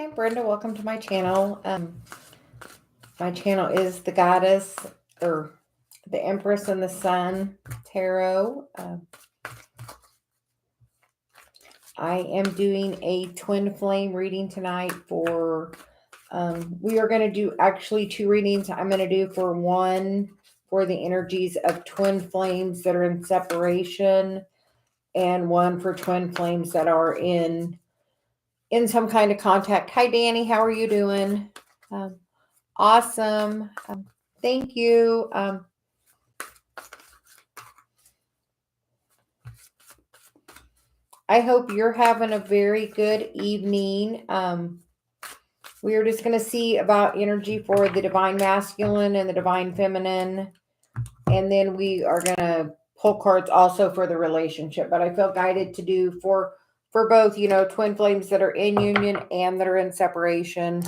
I'm Brenda. Welcome to my channel. My channel is the Goddess or the Empress and the Sun Tarot. I am doing a twin flame reading tonight for. We are going to do actually two readings. I'm going to do for one for the energies of twin flames that are in separation, and one for twin flames that are in some kind of contact. Hi, Danny. How are you doing? Awesome. Thank you. I hope you're having a very good evening. We are just going to see about energy for the divine masculine and the divine feminine. And then we are going to pull cards also for the relationship. But I feel guided to do for both, twin flames that are in union and that are in separation.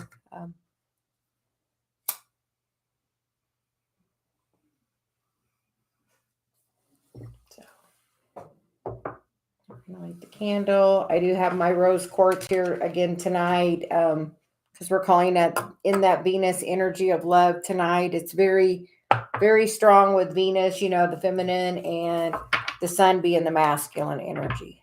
Light the candle. I do have my rose quartz here again tonight because we're calling that in that Venus energy of love tonight. It's very, very strong with Venus, the feminine, and the sun being the masculine energy.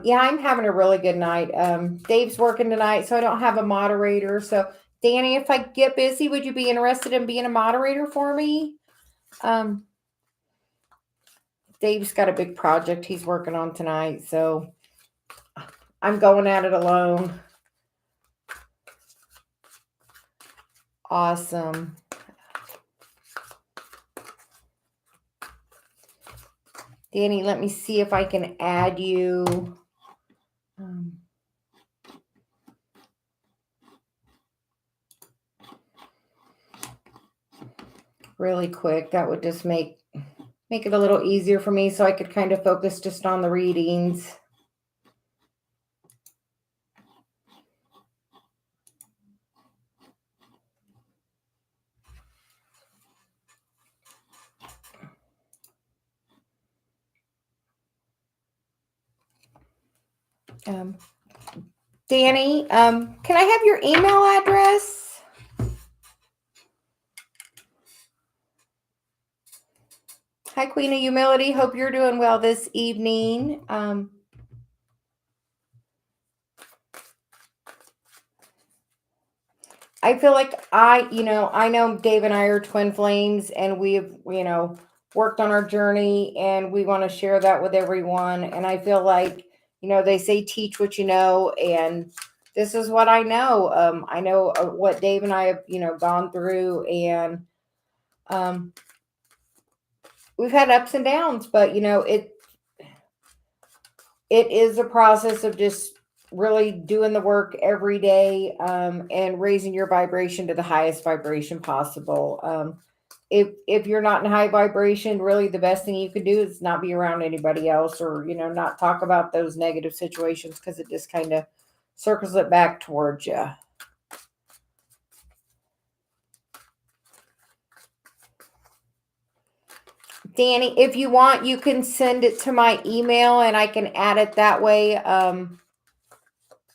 Yeah, I'm having a really good night. Dave's working tonight, so I don't have a moderator. So, Danny, if I get busy, would you be interested in being a moderator for me? Dave's got a big project he's working on tonight, so I'm going at it alone. Awesome. Danny, let me see if I can add you. Really quick. That would just make it a little easier for me so I could kind of focus just on the readings. Danny, can I have your email address? Hi, Queen of Humility. Hope you're doing well this evening. I feel like I know Dave and I are twin flames, and we've, worked on our journey, and we want to share that with everyone. And I feel like, they say teach what you know, and this is what I know. I know what Dave and I have, gone through, and we've had ups and downs, but it is a process of just really doing the work every day, and raising your vibration to the highest vibration possible. If you're not in high vibration, really the best thing you can do is not be around anybody else, or not talk about those negative situations, because it just kind of circles it back towards you. Danny, if you want, you can send it to my email and I can add it that way,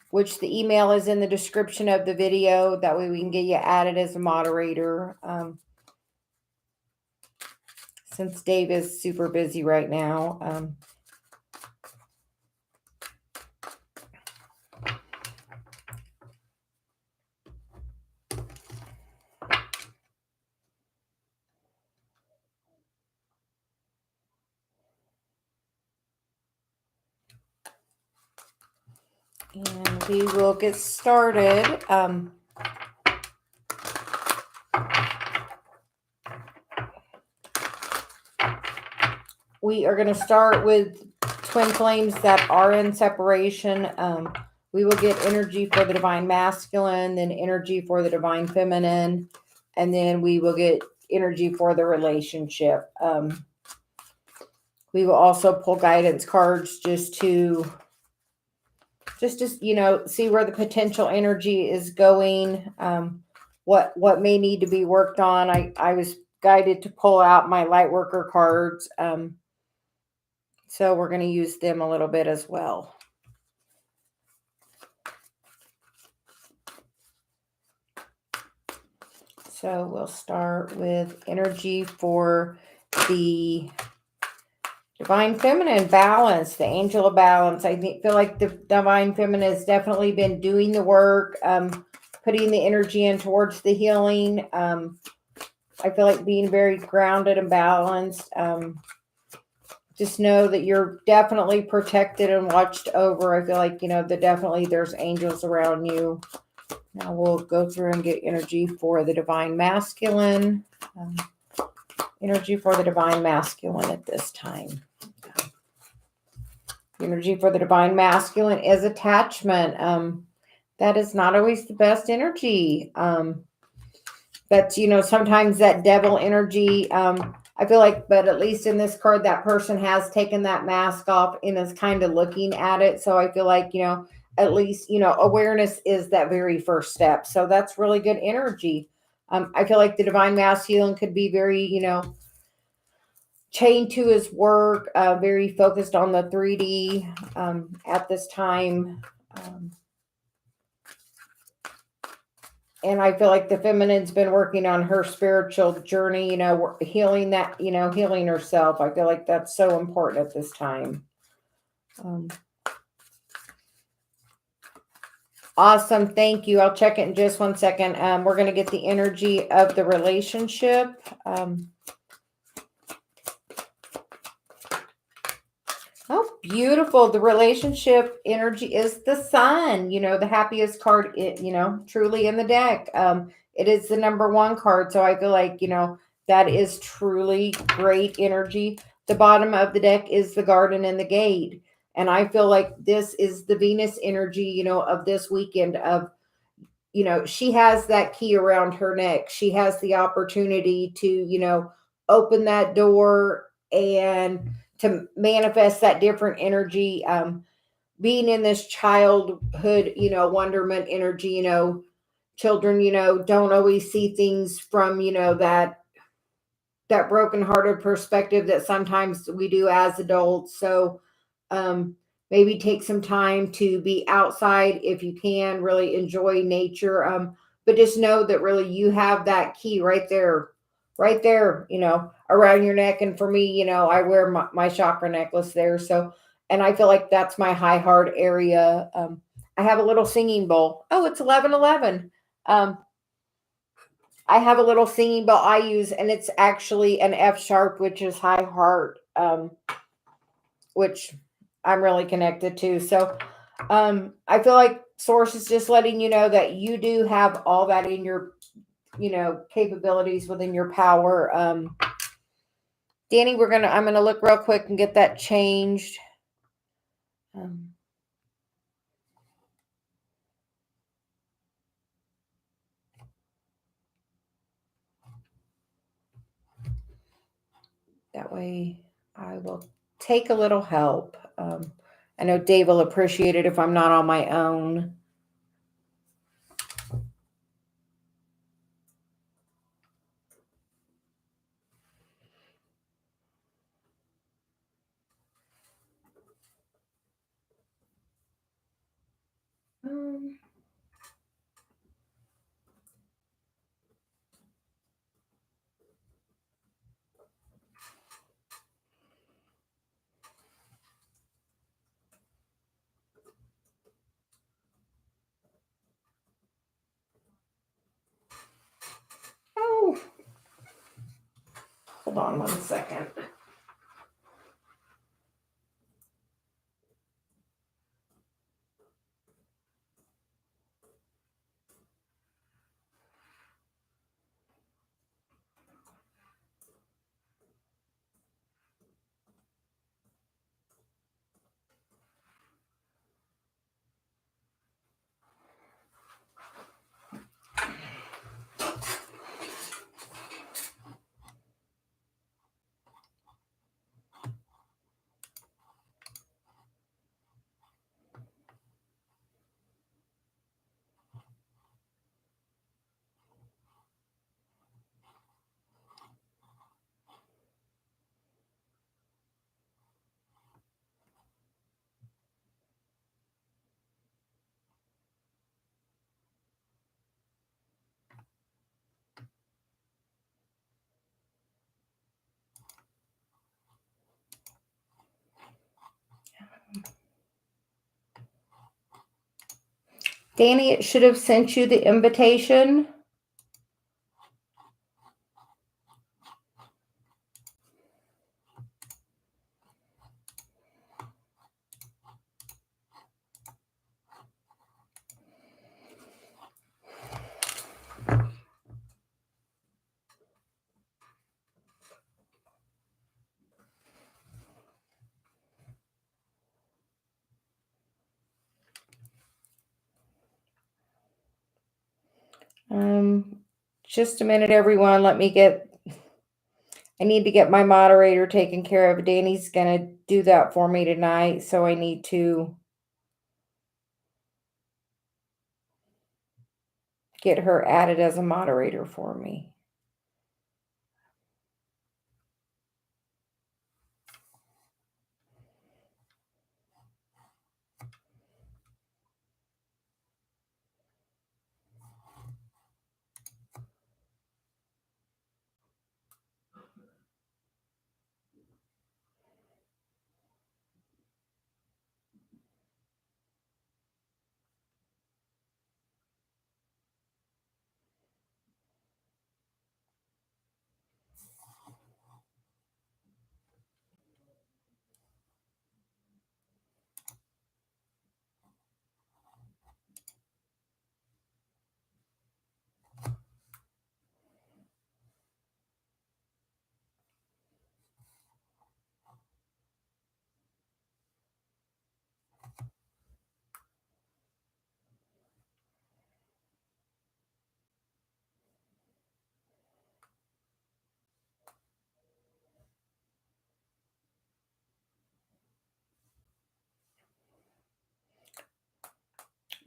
which the email is in the description of the video. That way we can get you added as a moderator. Since Dave is super busy right now. And we will get started. We are going to start with twin flames that are in separation. We will get energy for the divine masculine, then energy for the divine feminine, and then we will get energy for the relationship. We will also pull guidance cards just to see where the potential energy is going, what may need to be worked on. I was guided to pull out my light worker cards. So we're going to use them a little bit as well. So we'll start with energy for the Divine Feminine, balance, the angel of balance. Feel like the Divine Feminine has definitely been doing the work, putting the energy in towards the healing. I feel like being very grounded and balanced. Just know that you're definitely protected and watched over. I feel like, there's angels around you. Now we'll go through and get energy for the Divine Masculine. Energy for the Divine Masculine at this time. Energy for the Divine Masculine is attachment. That is not always the best energy. That's, sometimes that devil energy. I feel like, but at least in this card, that person has taken that mask off and is kind of looking at it. So I feel like, at least, awareness is that very first step. So that's really good energy. I feel like the Divine Masculine could be very, chained to his work, very focused on the 3D at this time. And I feel like the feminine's been working on her spiritual journey, healing that, healing herself. I feel like that's so important at this time. Awesome. Thank you. I'll check it in just 1 second. We're going to get the energy of the relationship. Oh, beautiful. The relationship energy is the sun, the happiest card, truly in the deck. It is the number 1 card. So I feel like, that is truly great energy. The bottom of the deck is the garden and the gate. And I feel like this is the Venus energy, of this weekend of, she has that key around her neck. She has the opportunity to, open that door and to manifest that different energy. Being in this childhood, wonderment energy, children, don't always see things from, that brokenhearted perspective that sometimes we do as adults. So maybe take some time to be outside if you can, really enjoy nature. But just know that really you have that key right there, around your neck. And for me, I wear my chakra necklace there. So, and I feel like that's my high heart area. I have a little singing bowl. Oh, it's 11:11. I have a little singing bowl I use, and it's actually an F sharp, which is high heart, which I'm really connected to. So I feel like Source is just letting you know that you do have all that in your, capabilities within your power. Danny, I'm gonna look real quick and get that changed. That way I will take a little help. I know Dave will appreciate it if I'm not on my own. Oh, hold on 1 second. Danny, it should have sent you the invitation. Just a minute, everyone. I need to get my moderator taken care of. Danny's gonna do that for me tonight, so I need to get her added as a moderator for me.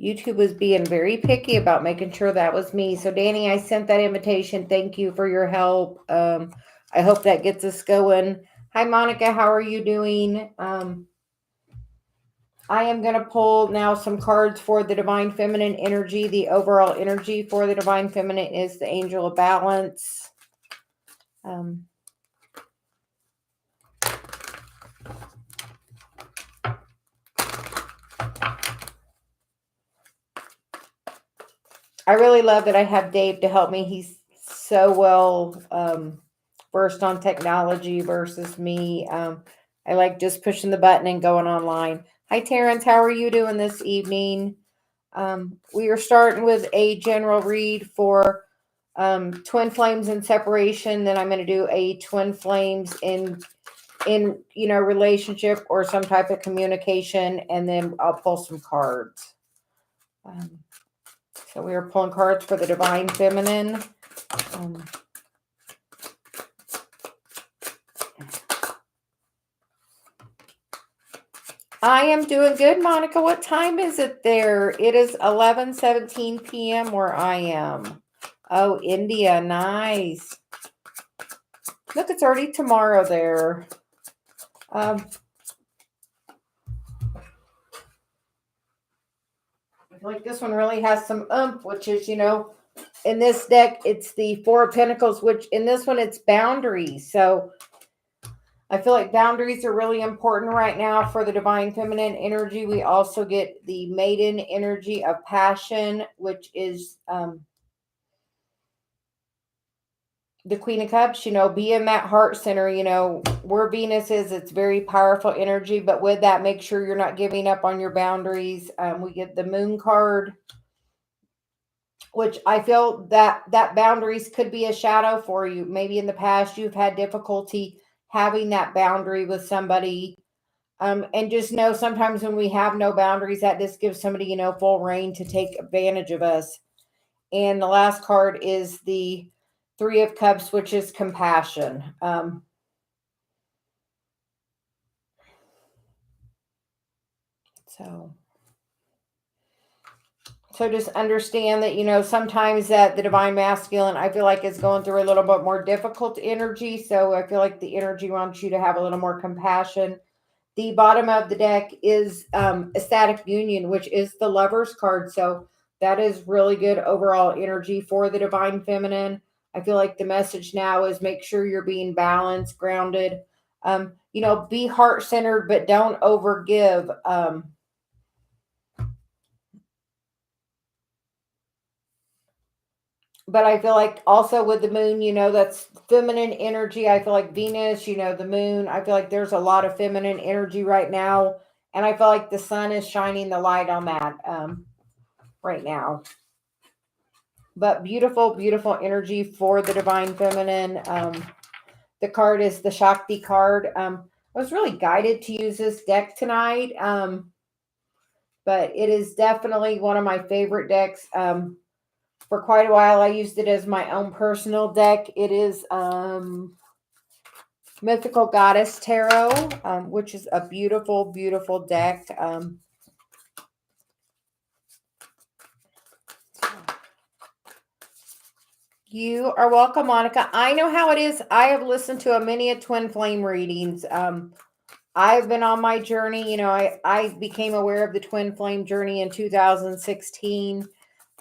YouTube was being very picky about making sure that was me. So Danny, I sent that invitation. Thank you for your help. I hope that gets us going. Hi Monica, how are you doing? I am going to pull now some cards for the Divine Feminine energy. The overall energy for the Divine Feminine is the Angel of Balance. I really love that I have Dave to help me. He's so well versed on technology versus me. I like just pushing the button and going online. Hi, Terrence. How are you doing this evening? We are starting with a general read for twin flames in separation. Then I'm going to do a twin flames in relationship or some type of communication, and then I'll pull some cards. So we are pulling cards for the Divine Feminine. I am doing good, Monica. What time is it there? It is 11:17 p.m. where I am. Oh, India. Nice. Look, it's already tomorrow there. I feel like this one really has some oomph, which is, in this deck, it's the Four of Pentacles, which in this one, it's boundaries. So I feel like boundaries are really important right now for the Divine Feminine energy. We also get the Maiden energy of passion, which is the Queen of Cups. Be in that heart center, where Venus is. It's very powerful energy. But with that, make sure you're not giving up on your boundaries. We get the Moon card, which I feel that boundaries could be a shadow for you. Maybe in the past you've had difficulty having that boundary with somebody. And just know sometimes when we have no boundaries, that just gives somebody, full reign to take advantage of us. And the last card is the Three of Cups, which is compassion. So just understand that, sometimes that the Divine Masculine, I feel like, is going through a little bit more difficult energy. So I feel like the energy wants you to have a little more compassion. The bottom of the deck is Ecstatic Union, which is the Lover's card. So that is really good overall energy for the Divine Feminine. I feel like the message now is make sure you're being balanced, grounded. Be heart-centered, but don't overgive. but I feel like also with the moon, that's feminine energy. I feel like Venus, the moon, I feel like there's a lot of feminine energy right now. And I feel like the sun is shining the light on that right now. But beautiful, beautiful energy for the divine feminine. The card is the Shakti card. I was really guided to use this deck tonight, but it is definitely one of my favorite decks. For quite a while, I used it as my own personal deck. It is Mythical Goddess Tarot, which is a beautiful, beautiful deck. You are welcome, Monica. I know how it is. I have listened to a many a twin flame readings. I've been on my journey. I became aware of the twin flame journey in 2016,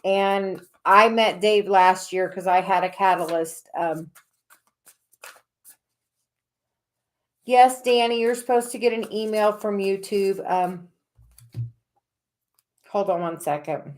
and I met Dave last year because I had a catalyst. Yes, Danny, you're supposed to get an email from YouTube. Hold on one second.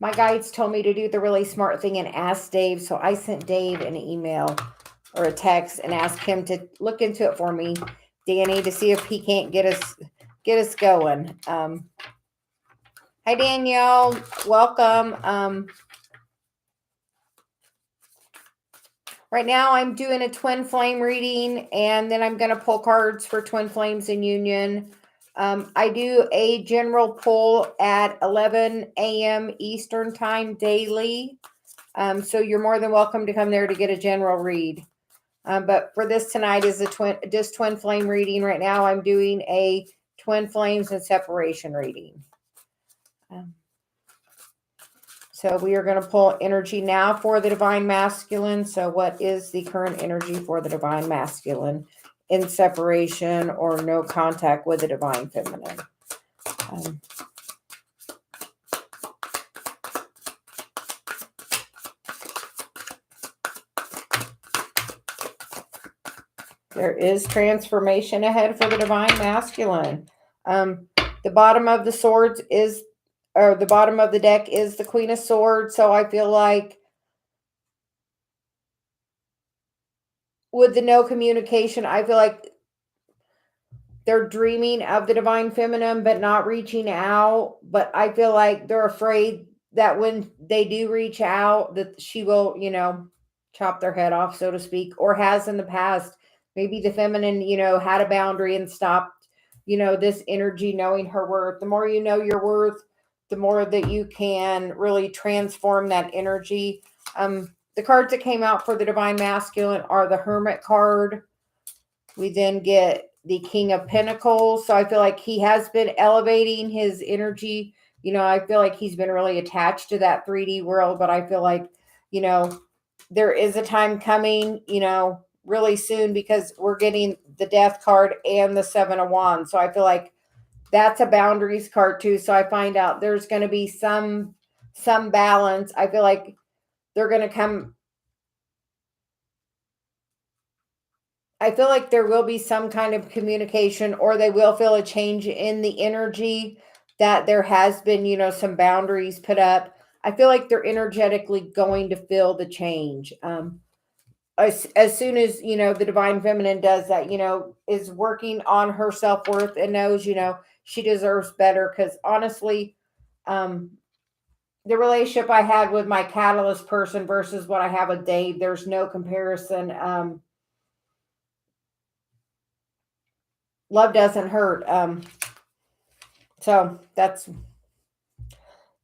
My guides told me to do the really smart thing and ask Dave. So I sent Dave an email or a text and asked him to look into it for me, Danny, to see if he can't get us going. Hi, Danielle. Welcome. Right now, I'm doing a twin flame reading, and then I'm going to pull cards for twin flames in union. I do a general pull at 11 a.m. Eastern time daily. So you're more than welcome to come there to get a general read. But for this tonight is twin flame reading. Right now, I'm doing a twin flames and separation reading. So we are going to pull energy now for the divine masculine. So what is the current energy for the divine masculine in separation or no contact with the divine feminine? There is transformation ahead for the divine masculine. The bottom of the swords is, or the bottom of the deck is the Queen of Swords. So I feel like with the no communication, I feel like they're dreaming of the divine feminine, but not reaching out. But I feel like they're afraid that when they do reach out, that she will, chop their head off, so to speak, or has in the past. Maybe the feminine, had a boundary and stopped, this energy, knowing her worth. The more you know your worth, the more that you can really transform that energy. The cards that came out for the divine masculine are the Hermit card. We then get the King of Pentacles. So I feel like he has been elevating his energy. I feel like he's been really attached to that 3D world, but I feel like, there is a time coming, really soon, because we're getting the Death card and the Seven of Wands. So I feel like that's a boundaries card too. So I find out there's going to be some balance. I feel like they're going to come. I feel like there will be some kind of communication, or they will feel a change in the energy, that there has been, some boundaries put up. I feel like they're energetically going to feel the change. As soon as, the divine feminine does that, is working on her self-worth and knows, she deserves better. Because honestly, the relationship I had with my catalyst person versus what I have with Dave, there's no comparison. Love doesn't hurt. So that's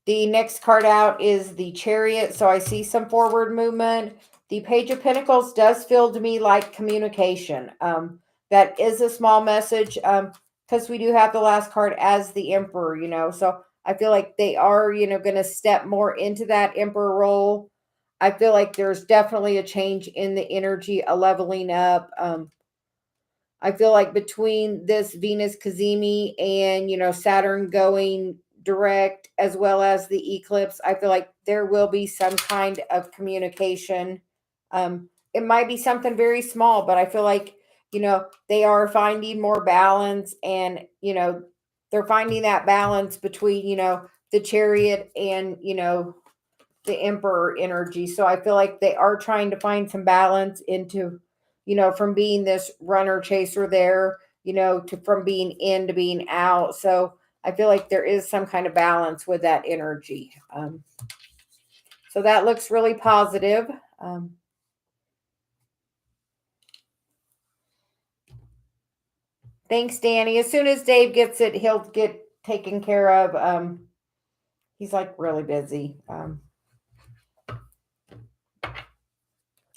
the next card out is the Chariot. So I see some forward movement. The Page of Pentacles does feel to me like communication. That is a small message, because we do have the last card as the Emperor, so I feel like they are, going to step more into that Emperor role. I feel like there's definitely a change in the energy, a leveling up. I feel like between this Venus Cazimi and, Saturn going direct as well as the eclipse, I feel like there will be some kind of communication. It might be something very small, but I feel like, they are finding more balance, and, they're finding that balance between, the Chariot and, the Emperor energy. So I feel like they are trying to find some balance into, from being this runner chaser there, to from being in to being out. So I feel like there is some kind of balance with that energy. So that looks really positive. Thanks, Danny. As soon as Dave gets it, he'll get taken care of. He's like really busy.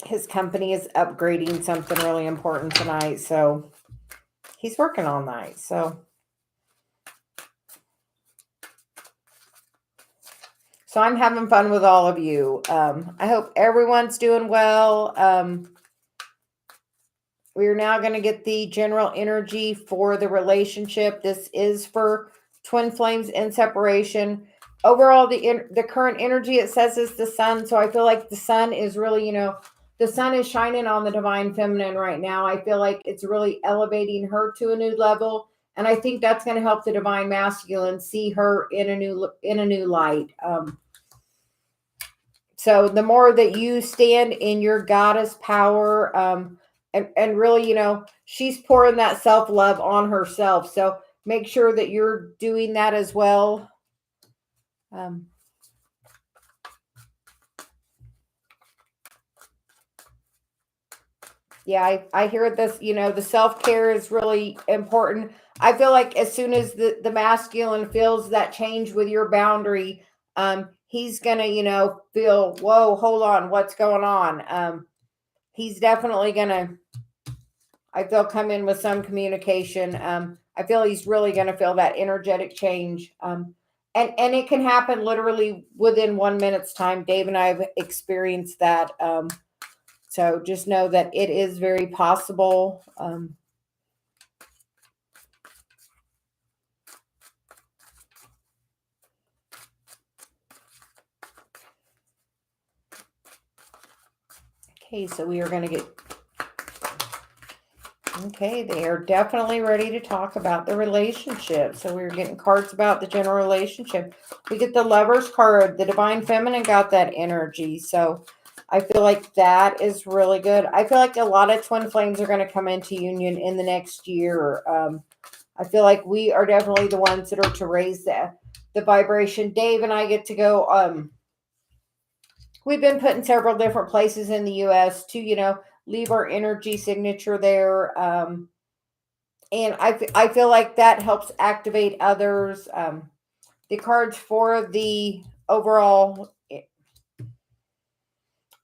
His company is upgrading something really important tonight, so he's working all night. So I'm having fun with all of you. I hope everyone's doing well. We're now going to get the general energy for the relationship. This is for twin flames in separation. Overall, the current energy, it says, is the sun. So I feel like the sun is really, the sun is shining on the divine feminine right now. I feel like it's really elevating her to a new level. And I think that's going to help the divine masculine see her in a new light. So the more that you stand in your goddess power, and really, she's pouring that self-love on herself. So make sure that you're doing that as well. Yeah, I hear this, the self-care is really important. I feel like as soon as the masculine feels that change with your boundary, he's gonna, feel, whoa, hold on, what's going on? He's definitely gonna, I feel, come in with some communication. I feel he's really gonna feel that energetic change. And it can happen literally within 1 minute's time. Dave and I have experienced that. So just know that it is very possible. Okay, so we are going to get... Okay, they are definitely ready to talk about the relationship. So we're getting cards about the general relationship. We get the Lover's card. The Divine Feminine got that energy. So I feel like that is really good. I feel like a lot of twin flames are going to come into union in the next year. I feel like we are definitely the ones that are to raise the vibration. Dave and I get to go. We've been put in several different places in the U.S. to, leave our energy signature there. And I feel like that helps activate others. The cards for the overall,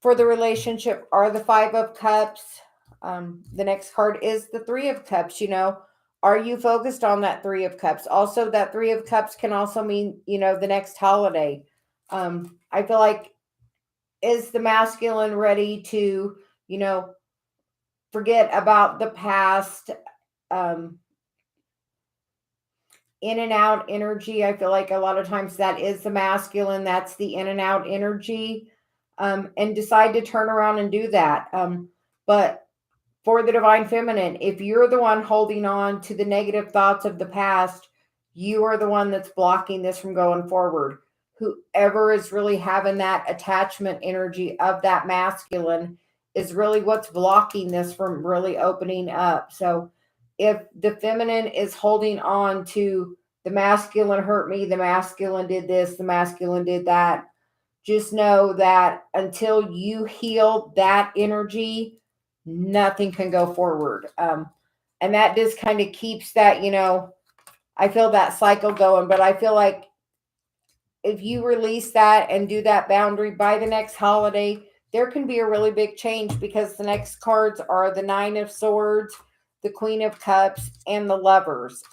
for the relationship, are the Five of Cups. The next card is the Three of Cups. Are you focused on that Three of Cups? Also, that Three of Cups can also mean, the next holiday. I feel like, is the masculine ready to, forget about the past? In and out energy, I feel like a lot of times that is the masculine, that's the in and out energy, and decide to turn around and do that. But for the divine feminine, if you're the one holding on to the negative thoughts of the past, you are the one that's blocking this from going forward. Whoever is really having that attachment energy of that masculine is really what's blocking this from really opening up. So if the feminine is holding on to the masculine hurt me, the masculine did this, the masculine did that, just know that until you heal that energy, nothing can go forward. And that just kind of keeps that, I feel that cycle going. But I feel like if you release that and do that boundary by the next holiday, there can be a really big change because the next cards are the Nine of Swords, the Queen of Cups, and the Lovers.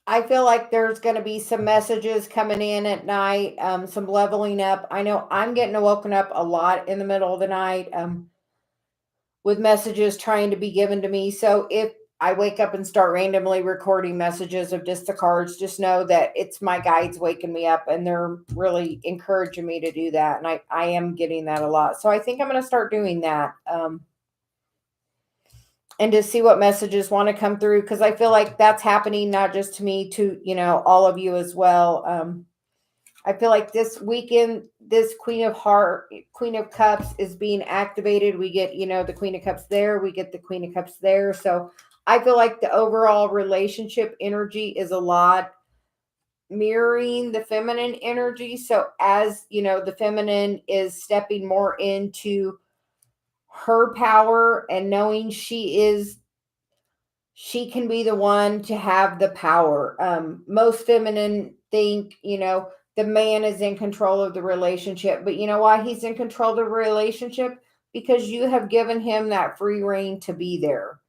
I feel like there's going to be some messages coming in at night, some leveling up. I know I'm getting woken up a lot in the middle of the night with messages trying to be given to me. So if I wake up and start randomly recording messages of just the cards, just know that it's my guides waking me up and they're really encouraging me to do that. And I am getting that a lot. So I think I'm going to start doing that. And to see what messages want to come through, because I feel like that's happening not just to me, to all of you as well. I feel like this weekend, this Queen of Cups is being activated. We get the Queen of Cups there, we get the Queen of Cups there. So I feel like the overall relationship energy is a lot mirroring the feminine energy. So as the feminine is stepping more into her power and knowing she can be the one to have the power. Most feminine think, the man is in control of the relationship. But you know why he's in control of the relationship? Because you have given him that free reign to be there.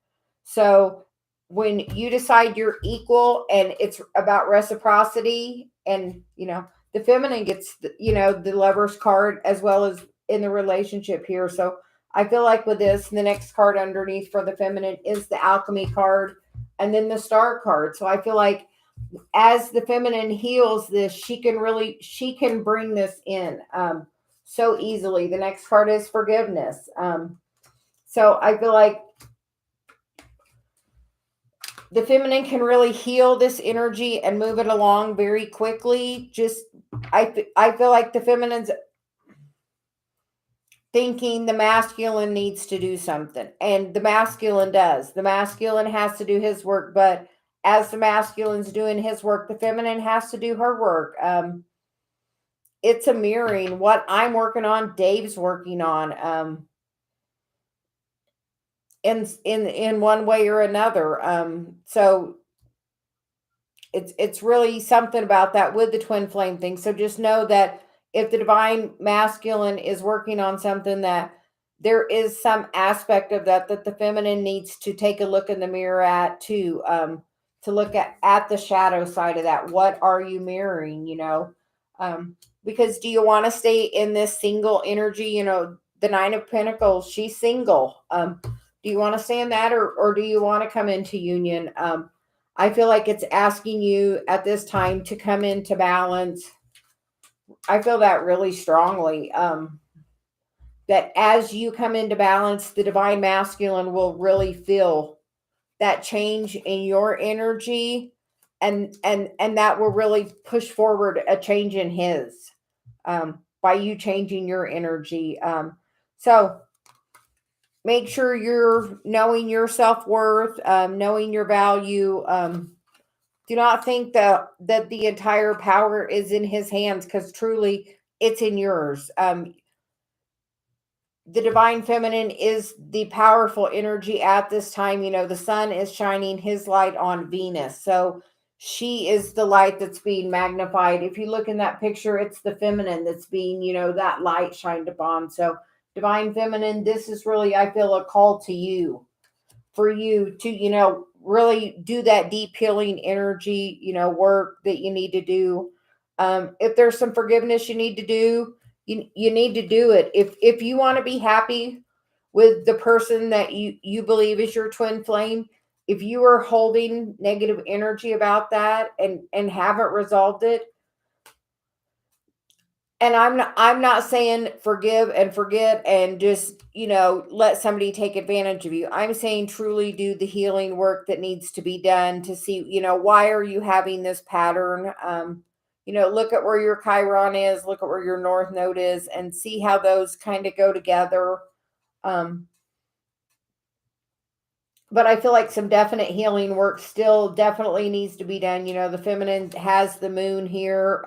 So when you decide you're equal and it's about reciprocity, and the feminine gets the Lover's card as well as in the relationship here. So I feel like with this, the next card underneath for the feminine is the Alchemy card and then the Star card. So I feel like as the feminine heals this, she can bring this in so easily. The next card is Forgiveness. So I feel like the feminine can really heal this energy and move it along very quickly. I feel like the feminine's thinking the masculine needs to do something, and the masculine does. The masculine has to do his work, but as the masculine's doing his work, the feminine has to do her work. It's a mirroring. What I'm working on, Dave's working on, in one way or another. So it's really something about that with the twin flame thing. So just know that if the divine masculine is working on something, that there is some aspect of that the feminine needs to take a look in the mirror at too, to look at the shadow side of that. What are you mirroring? Because do you want to stay in this single energy? The Nine of Pentacles, she's single. Do you want to stay in that, or do you want to come into union? I feel like it's asking you at this time to come into balance. I feel that really strongly. That as you come into balance, the divine masculine will really feel that change in your energy, and that will really push forward a change in his, by you changing your energy. So make sure you're knowing your self-worth, knowing your value. Do not think that the entire power is in his hands, because truly it's in yours. The divine feminine is the powerful energy at this time. The sun is shining his light on Venus. So she is the light that's being magnified. If you look in that picture, it's the feminine that's being, that light shined upon. So divine feminine, this is really, I feel, a call to you, for you to, really do that deep healing energy, work that you need to do. If there's some forgiveness you need to do, you need to do it. If you want to be happy with the person that you believe is your twin flame, if you are holding negative energy about that and haven't resolved it, and I'm not saying forgive and forget and just let somebody take advantage of you. I'm saying truly do the healing work that needs to be done to see why are you having this pattern. Look at where your Chiron is, look at where your North Node is, and see how those kind of go together. But I feel like some definite healing work still definitely needs to be done. The feminine has the moon here.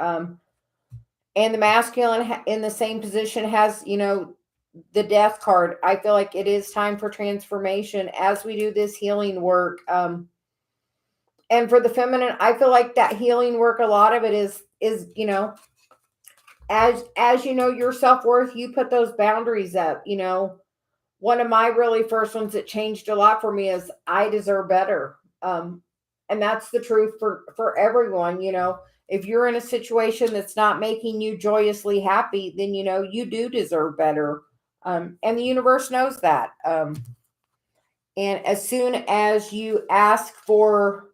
And the masculine in the same position has, the Death card. I feel like it is time for transformation as we do this healing work. And for the feminine, I feel like that healing work, a lot of it is as you know your self-worth, you put those boundaries up. One of my really first ones that changed a lot for me is I deserve better. And that's the truth for everyone. If you're in a situation that's not making you joyously happy, then you do deserve better. And the universe knows that. And as soon as you ask your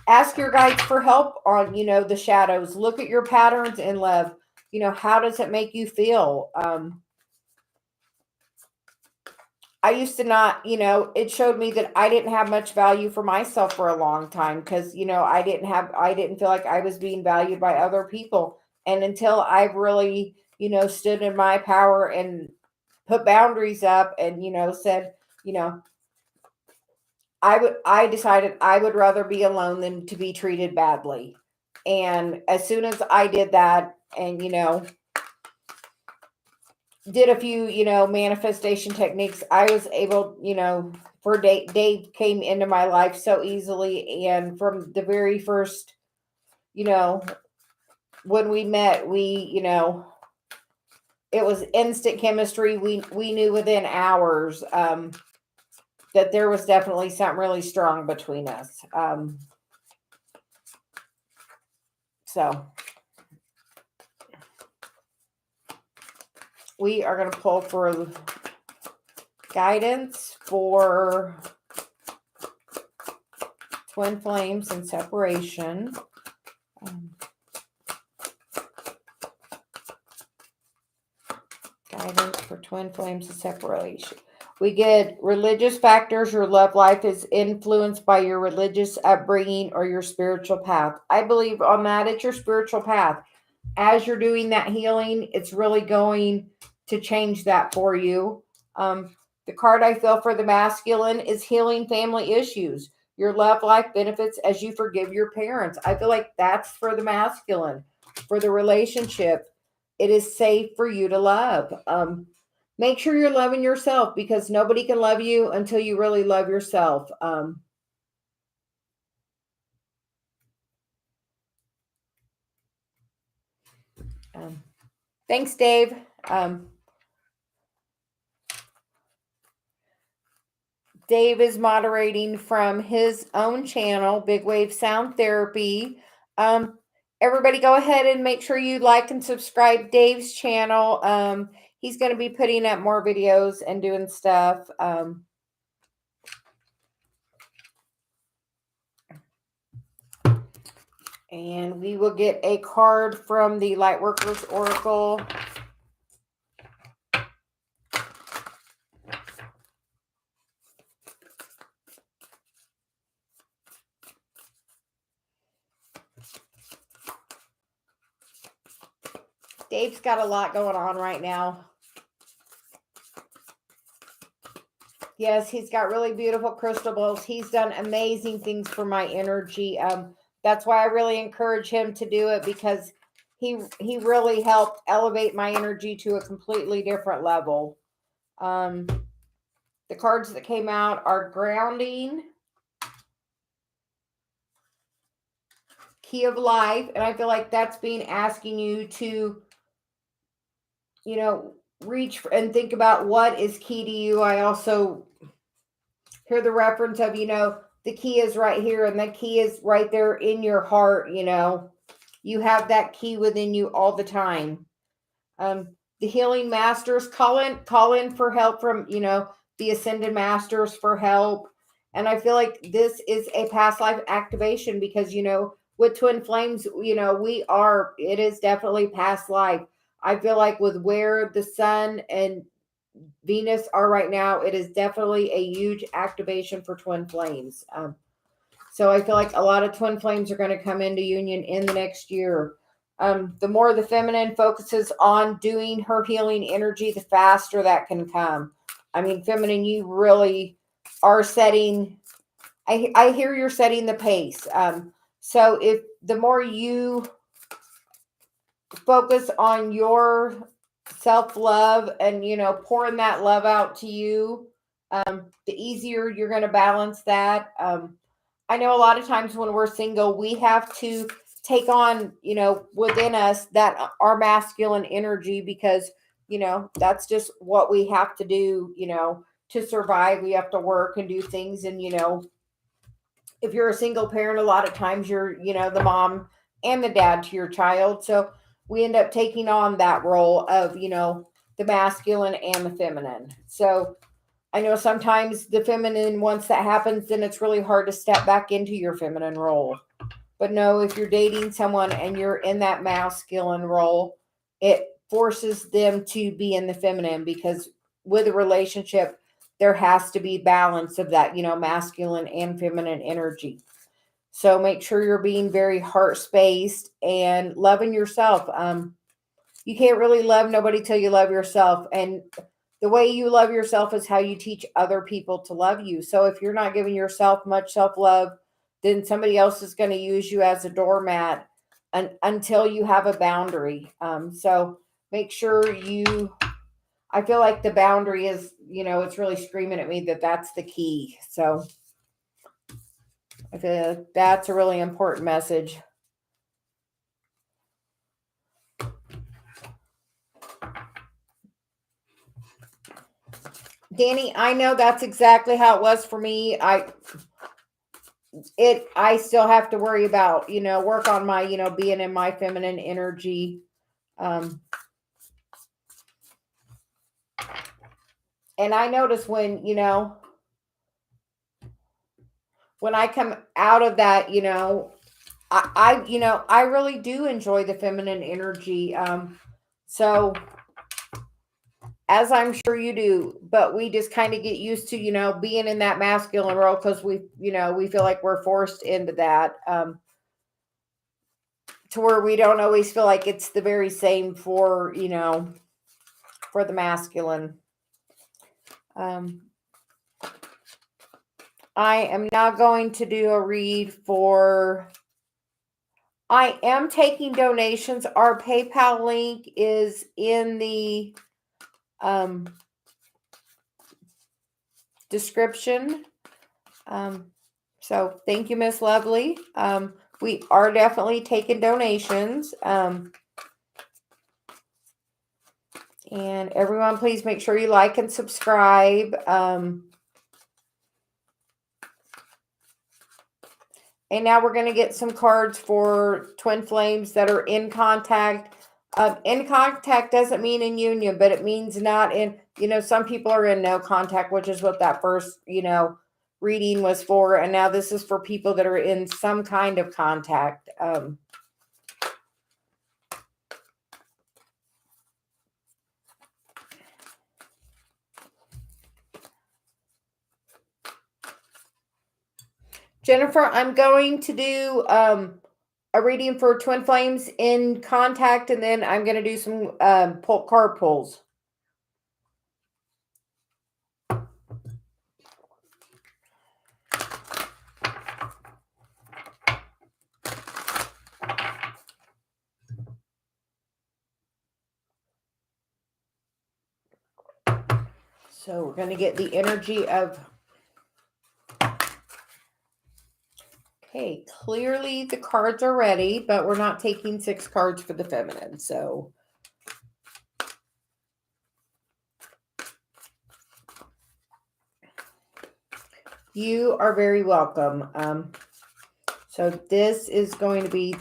guides for help on the shadows, look at your patterns in love. How does it make you feel? I used to not, it showed me that I didn't have much value for myself for a long time because, I didn't feel like I was being valued by other people. And until I've really, stood in my power and put boundaries up and, said, you know, I decided I would rather be alone than to be treated badly. And as soon as I did that and, did a few, manifestation techniques, I was able, for Dave came into my life so easily. And from the very first, you know, when we met, it was instant chemistry. We knew within hours, that there was definitely something really strong between us. So we are going to pull for guidance for twin flames and separation. Guidance for twin flames and separation. We get religious factors. Your love life is influenced by your religious upbringing or your spiritual path. I believe on that. It's your spiritual path. As you're doing that healing, it's really going to change that for you. The card I feel for the masculine is healing family issues. Your love life benefits as you forgive your parents. I feel like that's for the masculine. For the relationship, it is safe for you to love. Make sure you're loving yourself because nobody can love you until you really love yourself. Thanks, Dave. Dave is moderating from his own channel, Big Wave Sound Therapy. Everybody go ahead and make sure you like and subscribe Dave's channel. He's going to be putting up more videos and doing stuff. And we will get a card from the Lightworkers Oracle. Dave's got a lot going on right now. Yes, he's got really beautiful crystal balls. He's done amazing things for my energy. That's why I really encourage him to do it because he really helped elevate my energy to a completely different level. The cards that came out are grounding, key of life, and I feel like that's being asking you to, reach and think about what is key to you. I also hear the reference of, the key is right here and the key is right there in your heart. You have that key within you all the time. The healing masters, call in for help from, the ascended masters for help. And I feel like this is a past life activation because, with twin flames, it is definitely past life. I feel like with where the sun and Venus are right now, it is definitely a huge activation for twin flames. So I feel like a lot of twin flames are going to come into union in the next year. The more the feminine focuses on doing her healing energy, the faster that can come. I mean, feminine, you really are setting, I hear you're setting the pace. So if the more you focus on your self-love and, pouring that love out to you, the easier you're going to balance that. I know a lot of times when we're single, we have to take on, within us that our masculine energy, because, that's just what we have to do, to survive. We have to work and do things. And, if you're a single parent, a lot of times you're, the mom and the dad to your child. So we end up taking on that role of, the masculine and the feminine. So I know sometimes the feminine, once that happens, then it's really hard to step back into your feminine role. But no, if you're dating someone and you're in that masculine role, it forces them to be in the feminine, because with a relationship, there has to be balance of that, masculine and feminine energy. So make sure you're being very heart spaced and loving yourself. You can't really love nobody till you love yourself. And the way you love yourself is how you teach other people to love you. So if you're not giving yourself much self love, then somebody else is going to use you as a doormat until you have a boundary. So make sure I feel like the boundary is, it's really screaming at me that that's the key. So I feel like that's a really important message. Danny, I know that's exactly how it was for me. I still have to worry about, work on my, being in my feminine energy. And I notice when, when I come out of that, I really do enjoy the feminine energy. So as I'm sure you do, but we just kind of get used to, being in that masculine role, because we feel like we're forced into that, to where we don't always feel like it's the very same for, for the masculine. I am now going to do a read for, I am taking donations. Our PayPal link is in the description. So thank you, Miss Lovely. We are definitely taking donations. And everyone, please make sure you like and subscribe. And now we're going to get some cards for twin flames that are in contact. In contact doesn't mean in union, but it means not in, some people are in no contact, which is what that first, reading was for. And now this is for people that are in some kind of contact. Jennifer, I'm going to do a reading for twin flames in contact, and then I'm going to do some card pulls. So we're going to get the energy of, okay, clearly the cards are ready, but we're not taking 6 cards for the feminine. So you are very welcome. So this is going to be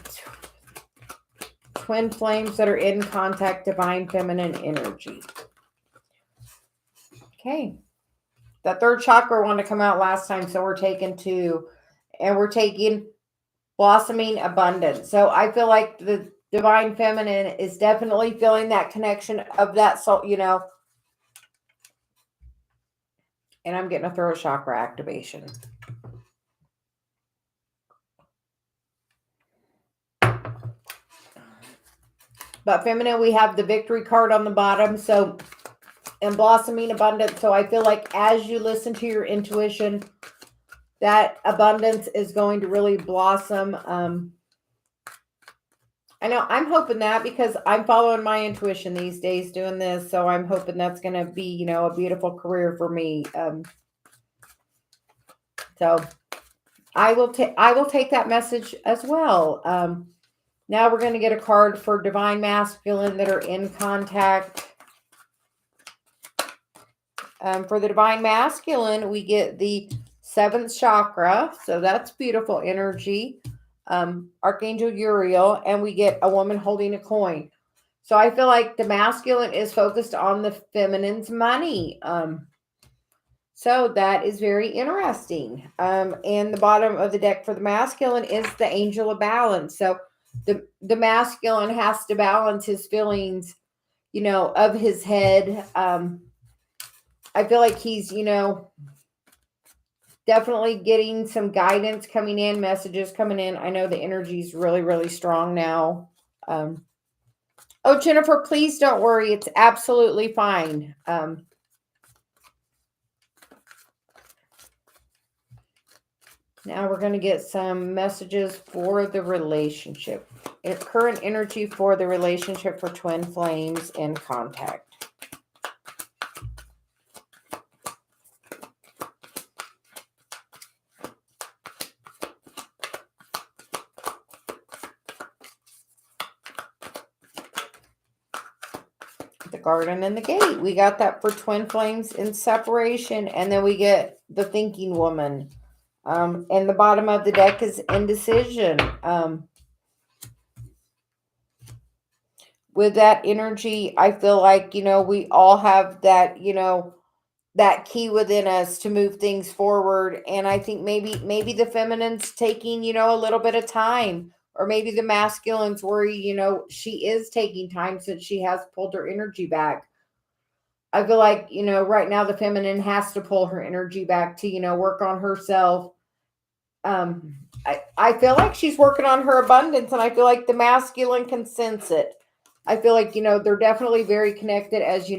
twin flames that are in contact, divine feminine energy. Okay. The third chakra wanted to come out last time, so we're taking 2. And we're taking blossoming abundance. So I feel like the divine feminine is definitely feeling that connection of that soul, And I'm getting a throat chakra activation. But feminine, we have the victory card on the bottom. So, and blossoming abundance. So I feel like as you listen to your intuition, that abundance is going to really blossom. I know I'm hoping that, because I'm following my intuition these days doing this. So I'm hoping that's going to be, a beautiful career for me. So I will take that message as well. Now we're going to get a card for divine masculine that are in contact. For the divine masculine, we get the 7th chakra. So that's beautiful energy. Archangel Uriel, and we get a woman holding a coin. So I feel like the masculine is focused on the feminine's money. So that is very interesting. And the bottom of the deck for the masculine is the angel of balance. So the masculine has to balance his feelings, of his head. I feel like he's, definitely getting some guidance coming in, messages coming in. I know the energy is really, really strong now. Oh, Jennifer, please don't worry. It's absolutely fine. Now we're going to get some messages for the relationship. Current energy for the relationship for twin flames in contact. The garden and the gate. We got that for twin flames in separation. And then we get the thinking woman. And the bottom of the deck is indecision. With that energy, I feel like, we all have that, that key within us to move things forward. And I think maybe the feminine's taking, a little bit of time, or maybe the masculine's worry, she is taking time since she has pulled her energy back. I feel like, right now the feminine has to pull her energy back to, work on herself. I feel like she's working on her abundance, and I feel like the masculine can sense it. I feel like, they're definitely very connected. As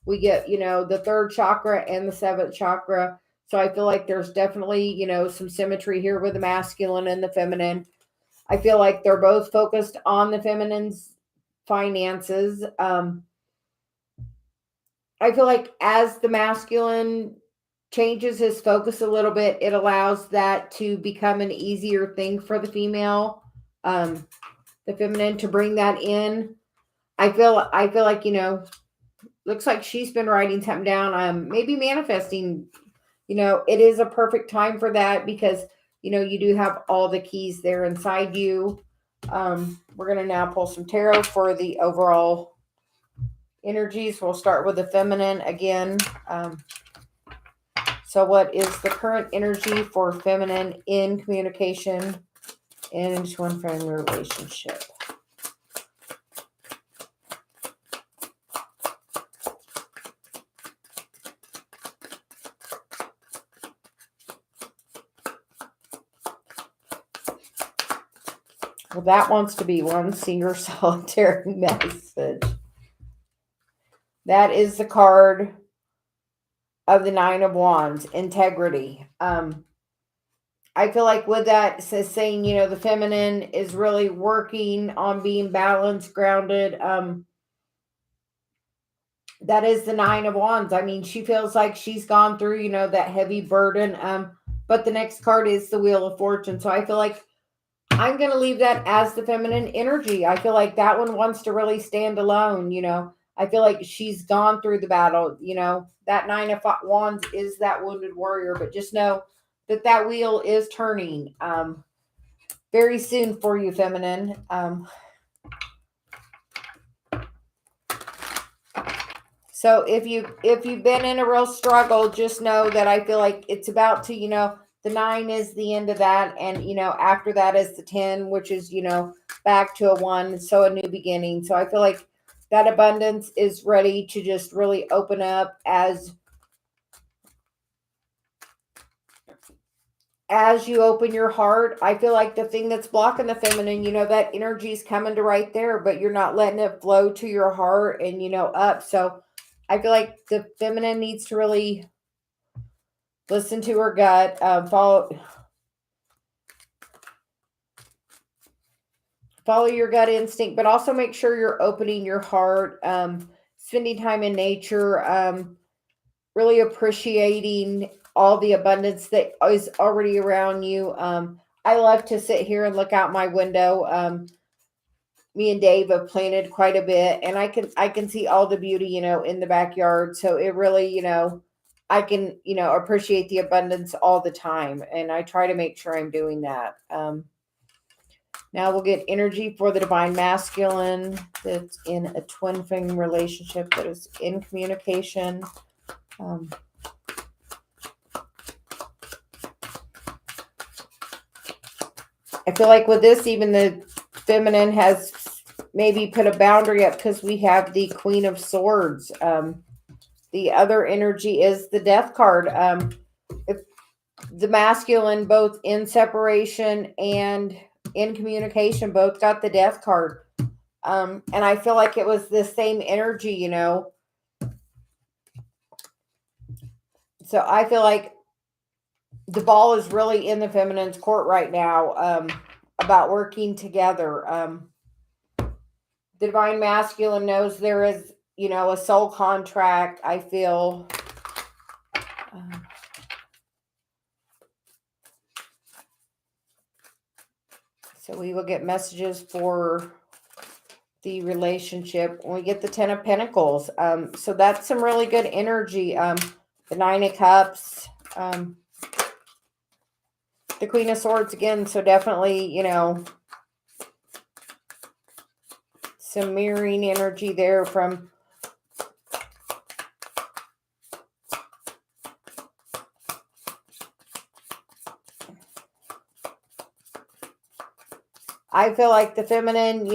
we get, the 3rd chakra and the 7th chakra. So I feel like there's definitely, some symmetry here with the masculine and the feminine. I feel like they're both focused on the feminine's finances. I feel like as the masculine changes his focus a little bit, it allows that to become an easier thing for the female, the feminine, to bring that in. I feel like, looks like she's been writing something down, maybe manifesting. It is a perfect time for that because, you do have all the keys there inside you. We're going to now pull some tarot for the overall energies. We'll start with the feminine again. So what is the current energy for feminine in communication in twin flame relationship? Well, that wants to be one single solitary message. That is the card of the 9 of Wands, integrity. I feel like with that, says saying, the feminine is really working on being balanced, grounded. That is the 9 of Wands. I mean, she feels like she's gone through, that heavy burden. But the next card is the Wheel of Fortune. So I feel like I'm going to leave that as the feminine energy. I feel like that one wants to really stand alone. I feel like she's gone through the battle. That 9 of Wands is that wounded warrior, but just know that wheel is turning very soon for you, feminine. So if you've been in a real struggle, just know that I feel like it's about to, the 9 is the end of that. And, after that is the 10, which is, back to a 1. So a new beginning. So I feel like that abundance is ready to just really open up as you open your heart. I feel like the thing that's blocking the feminine, that energy is coming to right there, but you're not letting it flow to your heart and, up. So I feel like the feminine needs to really listen to her gut, follow your gut instinct, but also make sure you're opening your heart, spending time in nature, really appreciating all the abundance that is already around you. I love to sit here and look out my window. me and Dave have planted quite a bit, and I can see all the beauty, in the backyard. So it really, I can, appreciate the abundance all the time, and I try to make sure I'm doing that. Now we'll get energy for the divine masculine that's in a twin flame relationship, that is in communication. I feel like with this, even the feminine has maybe put a boundary up because we have the Queen of Swords. The other energy is the Death card. If the masculine, both in separation and in communication, both got the Death card. And I feel like it was the same energy, So I feel like the ball is really in the feminine's court right now, about working together. The divine masculine knows there is, a soul contract, I feel. So we will get messages for the relationship when we get the 10 of Pentacles. So that's some really good energy. The 9 of Cups, the Queen of Swords again. So definitely, some mirroring energy there from I feel like the feminine,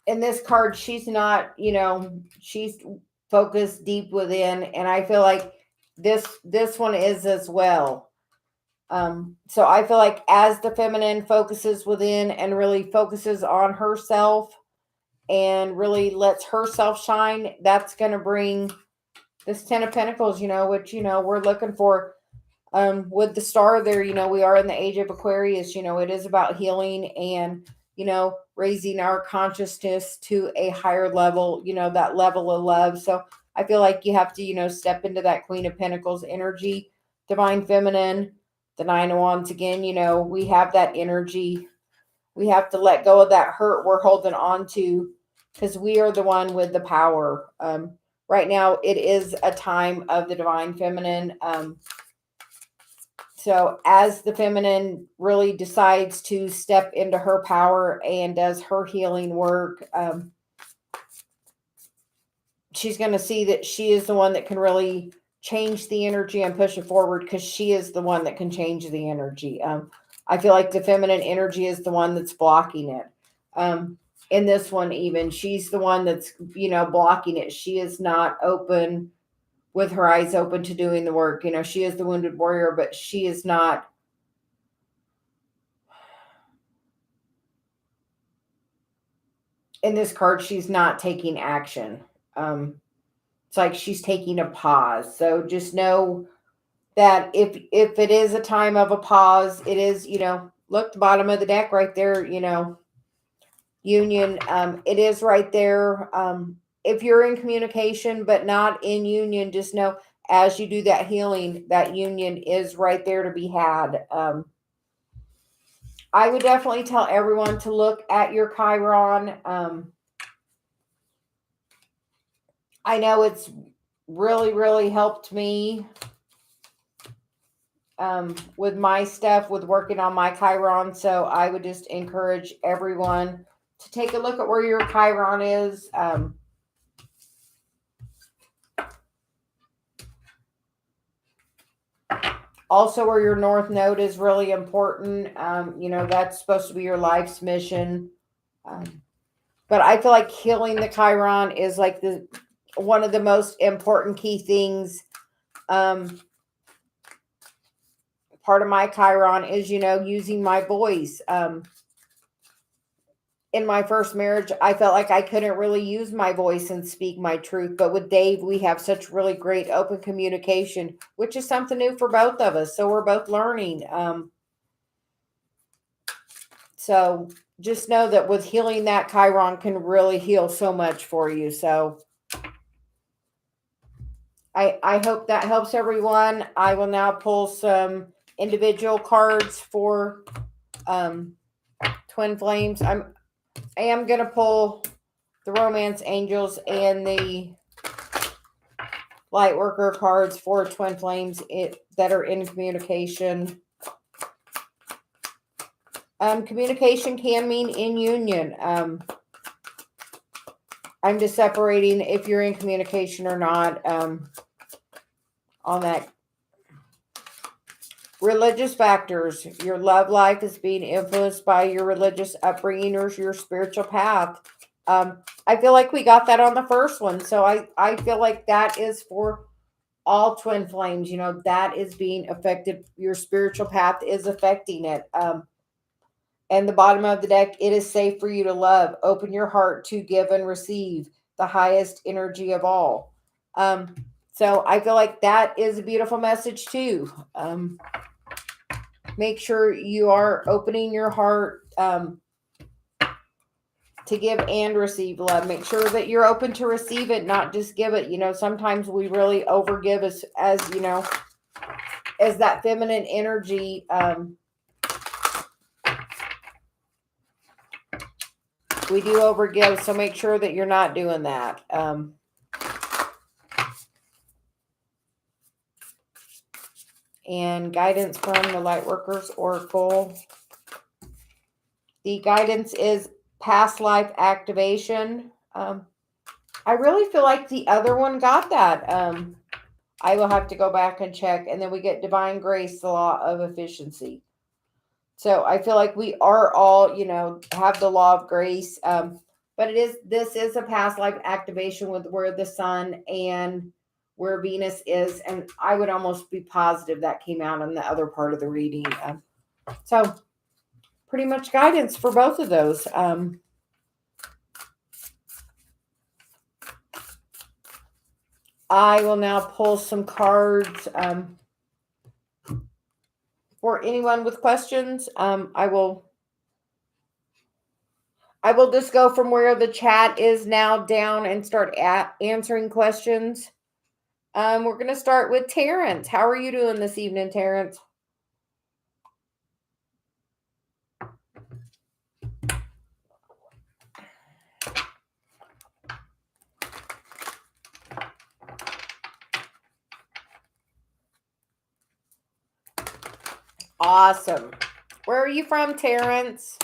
in this card, she's not, she's focused deep within, and I feel like this one is as well. So I feel like as the feminine focuses within and really focuses on herself and really lets herself shine, that's going to bring this 10 of Pentacles, which, we're looking for. With the star there, we are in the age of Aquarius, it is about healing and, raising our consciousness to a higher level, that level of love. So I feel like you have to, step into that Queen of Pentacles energy, divine feminine, the 9 of Wands again, we have that energy. We have to let go of that hurt we're holding on to because we are the one with the power. Right now, it is a time of the divine feminine. So as the feminine really decides to step into her power and does her healing work, she's going to see that she is the one that can really change the energy and push it forward because she is the one that can change the energy. I feel like the feminine energy is the one that's blocking it. In this one, even, she's the one that's, blocking it. She is not open with her eyes open to doing the work. She is the wounded warrior, but she is not. In this card, she's not taking action. It's like she's taking a pause. So just know that if it is a time of a pause, it is, look, the bottom of the deck right there, union. It is right there. If you're in communication but not in union, just know as you do that healing, that union is right there to be had. I would definitely tell everyone to look at your Chiron. I know it's really, really helped me with my stuff, with working on my Chiron. So I would just encourage everyone to take a look at where your Chiron is. Also, where your North Node is really important. That's supposed to be your life's mission. But I feel like healing the Chiron is like one of the most important key things. Part of my Chiron is, using my voice. In my first marriage, I felt like I couldn't really use my voice and speak my truth. But with Dave, we have such really great open communication, which is something new for both of us. So we're both learning. So just know that with healing that Chiron can really heal so much for you. So I hope that helps everyone. I will now pull some individual cards for twin flames. I am going to pull the Romance Angels and the Lightworker cards for twin flames that are in communication. Communication can mean in union. I'm just separating if you're in communication or not on that. Religious factors. Your love life is being influenced by your religious upbringing or your spiritual path. I feel like we got that on the first one. So I feel like that is for all twin flames. You know, that is being affected. Your spiritual path is affecting it. And the bottom of the deck, it is safe for you to love. Open your heart to give and receive the highest energy of all. So I feel like that is a beautiful message too. Make sure you are opening your heart to give and receive love. Make sure that you're open to receive it, not just give it. You know, sometimes we really overgive as you know, as that feminine energy. We do overgive, so make sure that you're not doing that. And guidance from the Lightworkers Oracle. The guidance is past life activation. I really feel like the other one got that. I will have to go back and check. And then we get divine grace, the law of efficiency. So I feel like we are all, you know, have the law of grace. But this is a past life activation with where the sun and where Venus is. And I would almost be positive that came out in the other part of the reading. So pretty much guidance for both of those. I will now pull some cards for anyone with questions. I will just go from where the chat is now down and start answering questions. We're going to start with Terrence. How are you doing this evening, Terrence? Awesome. Where are you from, Terrence?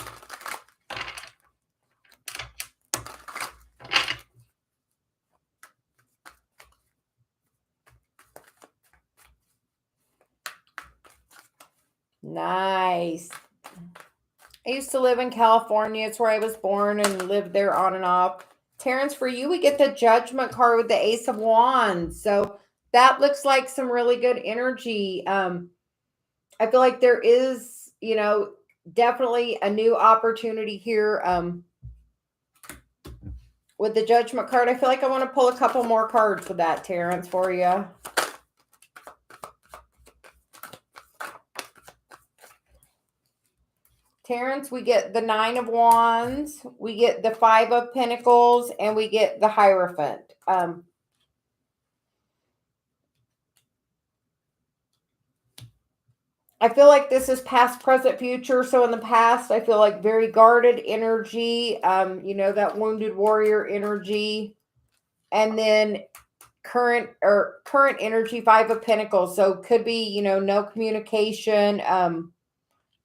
Nice. I used to live in California. It's where I was born and lived there on and off. Terrence, for you, we get the Judgment card with the Ace of Wands. So that looks like some really good energy. I feel like there is, you know, definitely a new opportunity here. With the Judgment card, I feel like I want to pull a couple more cards for that, Terrence, for you. Terrence, we get the Nine of Wands, we get the Five of Pentacles, and we get the Hierophant. I feel like this is past, present, future. So in the past, I feel like very guarded energy, you know, that wounded warrior energy. And then current energy, Five of Pentacles. So could be, you know, no communication,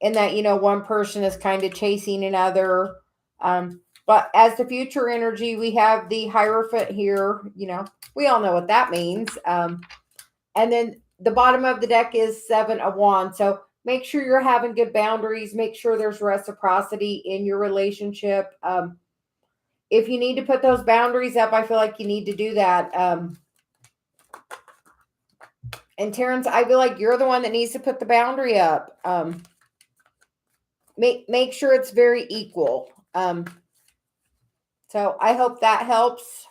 in that, you know, one person is kind of chasing another. But as the future energy, we have the Hierophant here. You know, we all know what that means. And then the bottom of the deck is Seven of Wands. So make sure you're having good boundaries. Make sure there's reciprocity in your relationship. If you need to put those boundaries up, I feel like you need to do that. And Terrence, I feel like you're the one that needs to put the boundary up. Make sure it's very equal. So I hope that helps.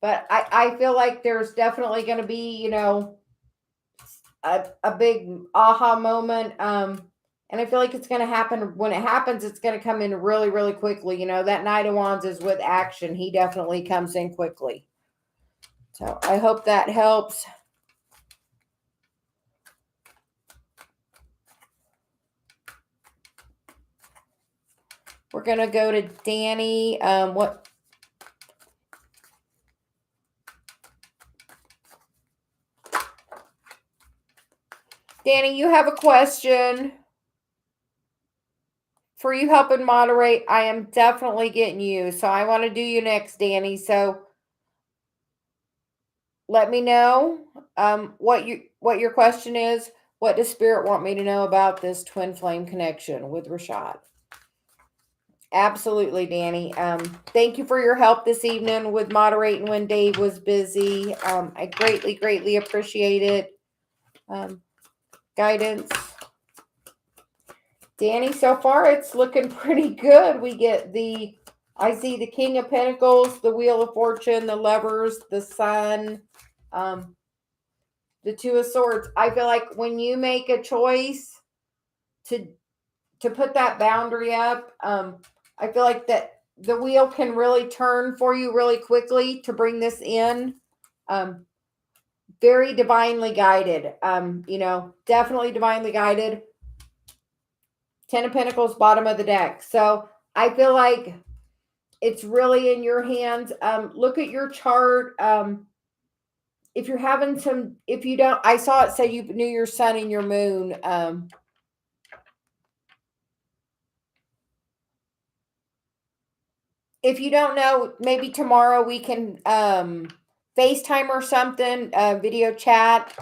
But I feel like there's definitely going to be, you know, a big aha moment. And I feel like it's going to happen. When it happens, it's going to come in really, really quickly. You know, that Knight of Wands is with action. He definitely comes in quickly. So I hope that helps. We're We're going to go to Danny. Danny, you have a question. For you helping moderate, I am definitely getting you. So I want to do you next, Danny. So let me know what your question is. What does Spirit want me to know about this twin flame connection with Rashad? Absolutely, Danny. Thank you for your help this evening with moderating when Dave was busy. I greatly, greatly appreciate it. Guidance. Danny, so far it's looking pretty good. We get I see the King of Pentacles, the Wheel of Fortune, the Lovers, the Sun, the Two of Swords. I feel like when you make a choice to put that boundary up, I feel like that the wheel can really turn for you really quickly to bring this in. Very divinely guided. Definitely divinely guided. 10 of Pentacles, bottom of the deck. So I feel like it's really in your hands. Look at your chart. If you're having if you don't, I saw it say you knew your sun and your moon. If you don't know, maybe tomorrow we can FaceTime or something, video chat,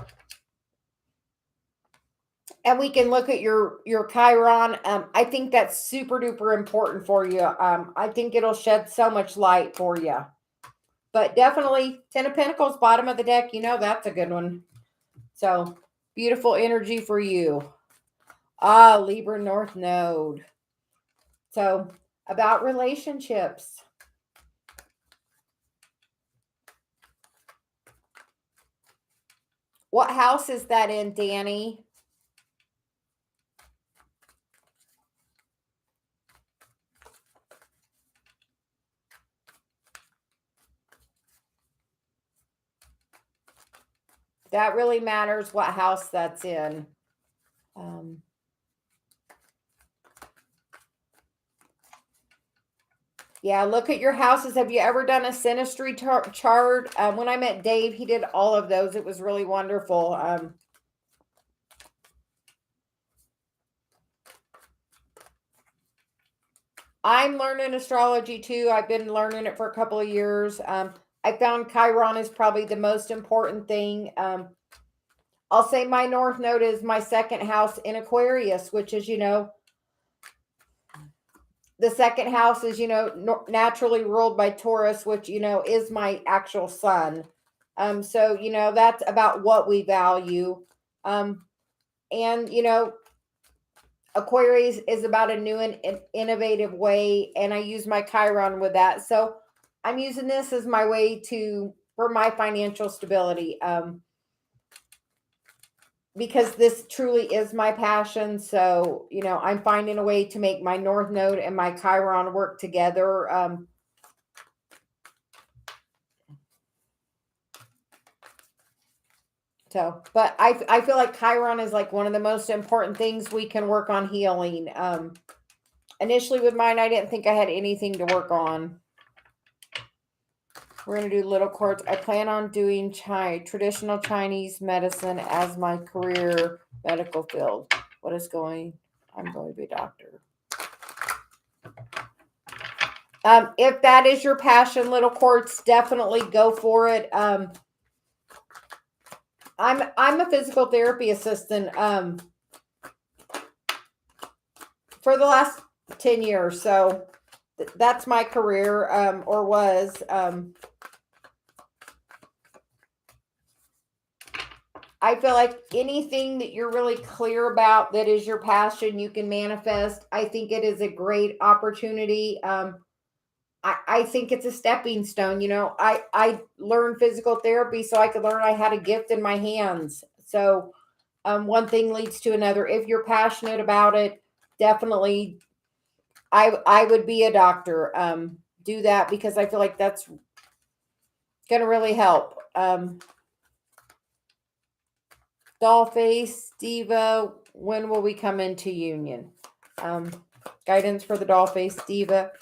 and we can look at your Chiron. I think that's super duper important for you. I think it'll shed so much light for you. But definitely 10 of Pentacles, bottom of the deck, that's a good one. So beautiful energy for you. Libra North Node. So about relationships. What house is that in, Danny? That really matters what house that's in. Yeah, look at your houses. Have you ever done a synastry chart? When I met Dave, he did all of those. It was really wonderful. I'm learning astrology too. I've been learning it for a couple of years. I found Chiron is probably the most important thing. I'll say my North Node is my second house in Aquarius, which is, the second house is, naturally ruled by Taurus, which, is my actual sun. So, that's about what we value. And, Aquarius is about a new and innovative way. And I use my Chiron with that. So I'm using this as my way for my financial stability. Because this truly is my passion. So, I'm finding a way to make my North Node and my Chiron work together. But I feel like Chiron is like one of the most important things we can work on healing. Initially with mine, I didn't think I had anything to work on. We're going to do little quartz. I plan on doing traditional Chinese medicine as my career medical field. I'm going to be a doctor. If that is your passion, little quartz, definitely go for it. I'm a physical therapy assistant for the last 10 years. So that's my career, or was. I feel like anything that you're really clear about that is your passion, you can manifest. I think it is a great opportunity. I think it's a stepping stone. I learned physical therapy so I could learn I had a gift in my hands. So one thing leads to another. If you're passionate about it, definitely I would be a doctor. Do that because I feel like that's going to really help. Dollface, Diva, when will we come into union? Guidance for the Dollface Diva.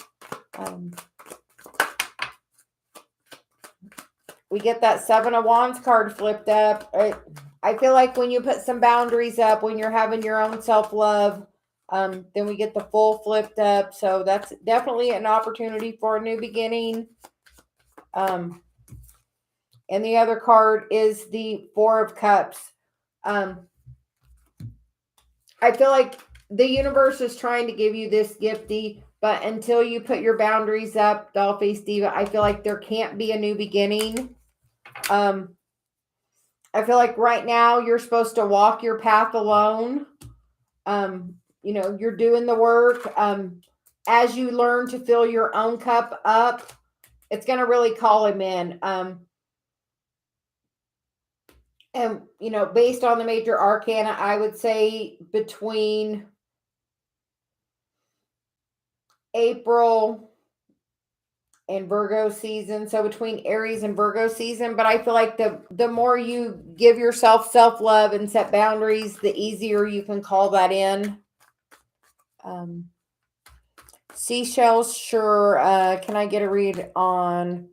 We get that Seven of Wands card flipped up. I feel like when you put some boundaries up, when you're having your own self-love, then we get the full flipped up. So that's definitely an opportunity for a new beginning. And the other card is the Four of Cups. I feel like the universe is trying to give you this gifty, but until you put your boundaries up, Dollface Diva, I feel like there can't be a new beginning. I feel like right now you're supposed to walk your path alone. You're doing the work. As you learn to fill your own cup up, it's going to really call him in. And, based on the major arcana, I would say between April and Virgo season, so between Aries and Virgo season. But I feel like the more you give yourself self-love and set boundaries, the easier you can call that in. Seashells, sure. Can I get a read on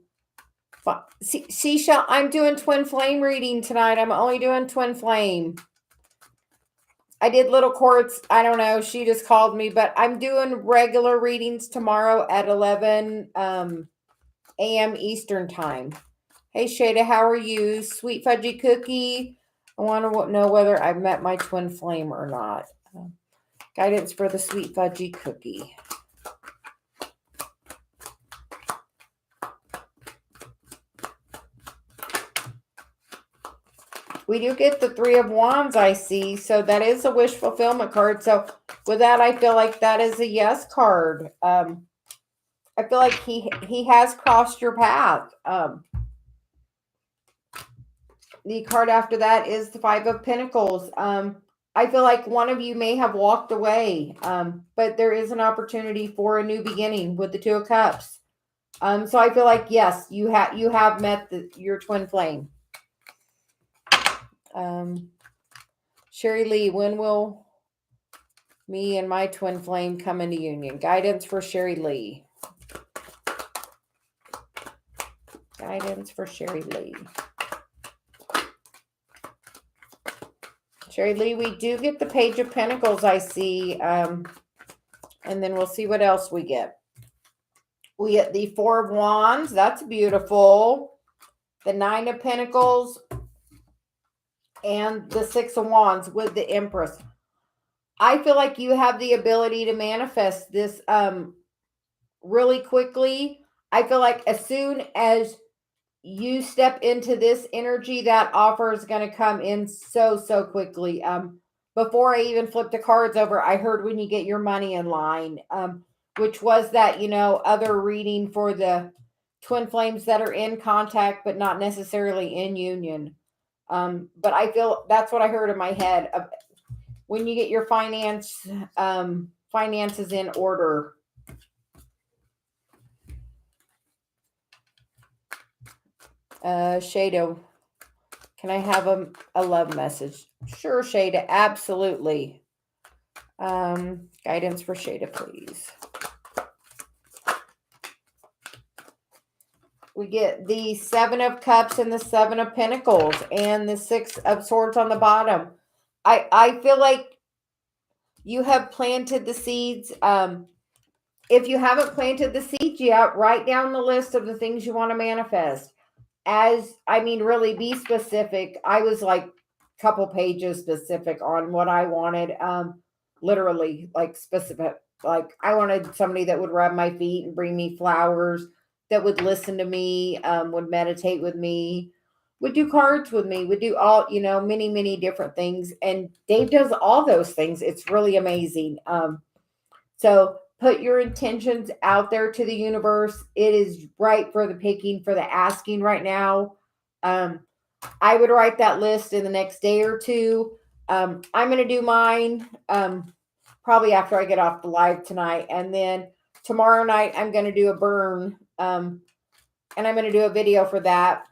Seashell? I'm doing twin flame reading tonight. I'm only doing twin flame. I did little quartz. I don't know. She just called me, but I'm doing regular readings tomorrow at 11 a.m. Eastern time. Hey, Shada, how are you? Sweet Fudgy Cookie. I want to know whether I've met my twin flame or not. Guidance for the Sweet Fudgy Cookie. We do get the Three of Wands, I see. So that is a wish fulfillment card. So with that, I feel like that is a yes card. I feel like he has crossed your path. The card after that is the Five of Pentacles. I feel like one of you may have walked away, but there is an opportunity for a new beginning with the Two of Cups. So I feel like, yes, you have met your twin flame. Sherry Lee, when will me and my twin flame come into union? Guidance for Sherry Lee. Guidance for Sherry Lee. Sherry Lee, we do get the Page of Pentacles, I see. And then we'll see what else we get. We get the Four of Wands. That's beautiful. The Nine of Pentacles. And the Six of Wands with the Empress. I feel like you have the ability to manifest this really quickly. I feel like as soon as you step into this energy, that offer is going to come in so quickly. Before I even flipped the cards over, I heard when you get your money in line, which was that, other reading for the twin flames that are in contact, but not necessarily in union. But I feel that's what I heard in my head. When you get your finances in order. Shada, can I have a love message? Sure, Shada, absolutely. Guidance for Shada, please. We get the Seven of Cups and the Seven of Pentacles and the Six of Swords on the bottom. I feel like you have planted the seeds. If you haven't planted the seeds yet, write down the list of the things you want to manifest. Really be specific. I was like a couple pages specific on what I wanted. Literally like specific. Like I wanted somebody that would rub my feet and bring me flowers, that would listen to me, would meditate with me, would do cards with me, would do all, many different things. And Dave does all those things. It's really amazing. So put your intentions out there to the universe. It is right for the picking, for the asking right now. I would write that list in the next day or two. I'm going to do mine probably after I get off the live tonight. And then tomorrow night, I'm going to do a burn. And I'm going to do a video for that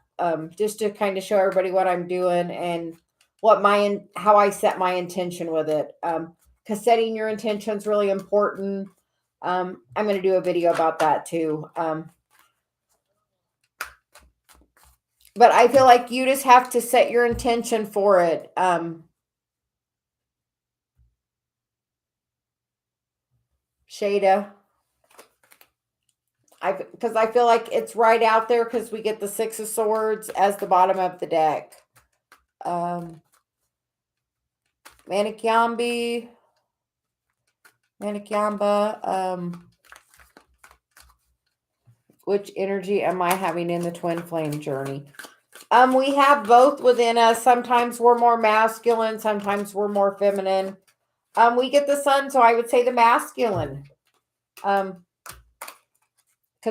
just to kind of show everybody what I'm doing and how I set my intention with it. Because setting your intention is really important. I'm going to do a video about that too. But I feel like you just have to set your intention for it. Shada. Because I feel like it's right out there because we get the Six of Swords as the bottom of the deck. Manikyamba. Which energy am I having in the twin flame journey? We have both within us. Sometimes we're more masculine, sometimes we're more feminine. We get the sun, so I would say the masculine. Because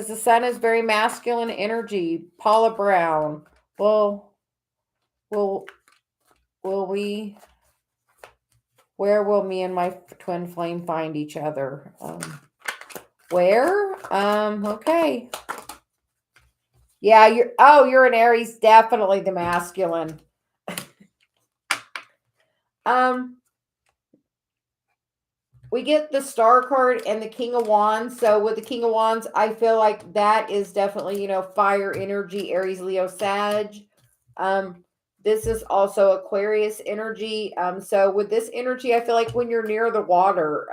the sun is very masculine energy. Paula Brown. Well, will we? Where will me and my twin flame find each other? Where? Okay. Yeah, you're an Aries, definitely the masculine. We get the Star card and the King of Wands. So with the King of Wands, I feel like that is definitely, fire energy, Aries, Leo, Sag. This is also Aquarius energy. So with this energy, I feel like when you're near the water,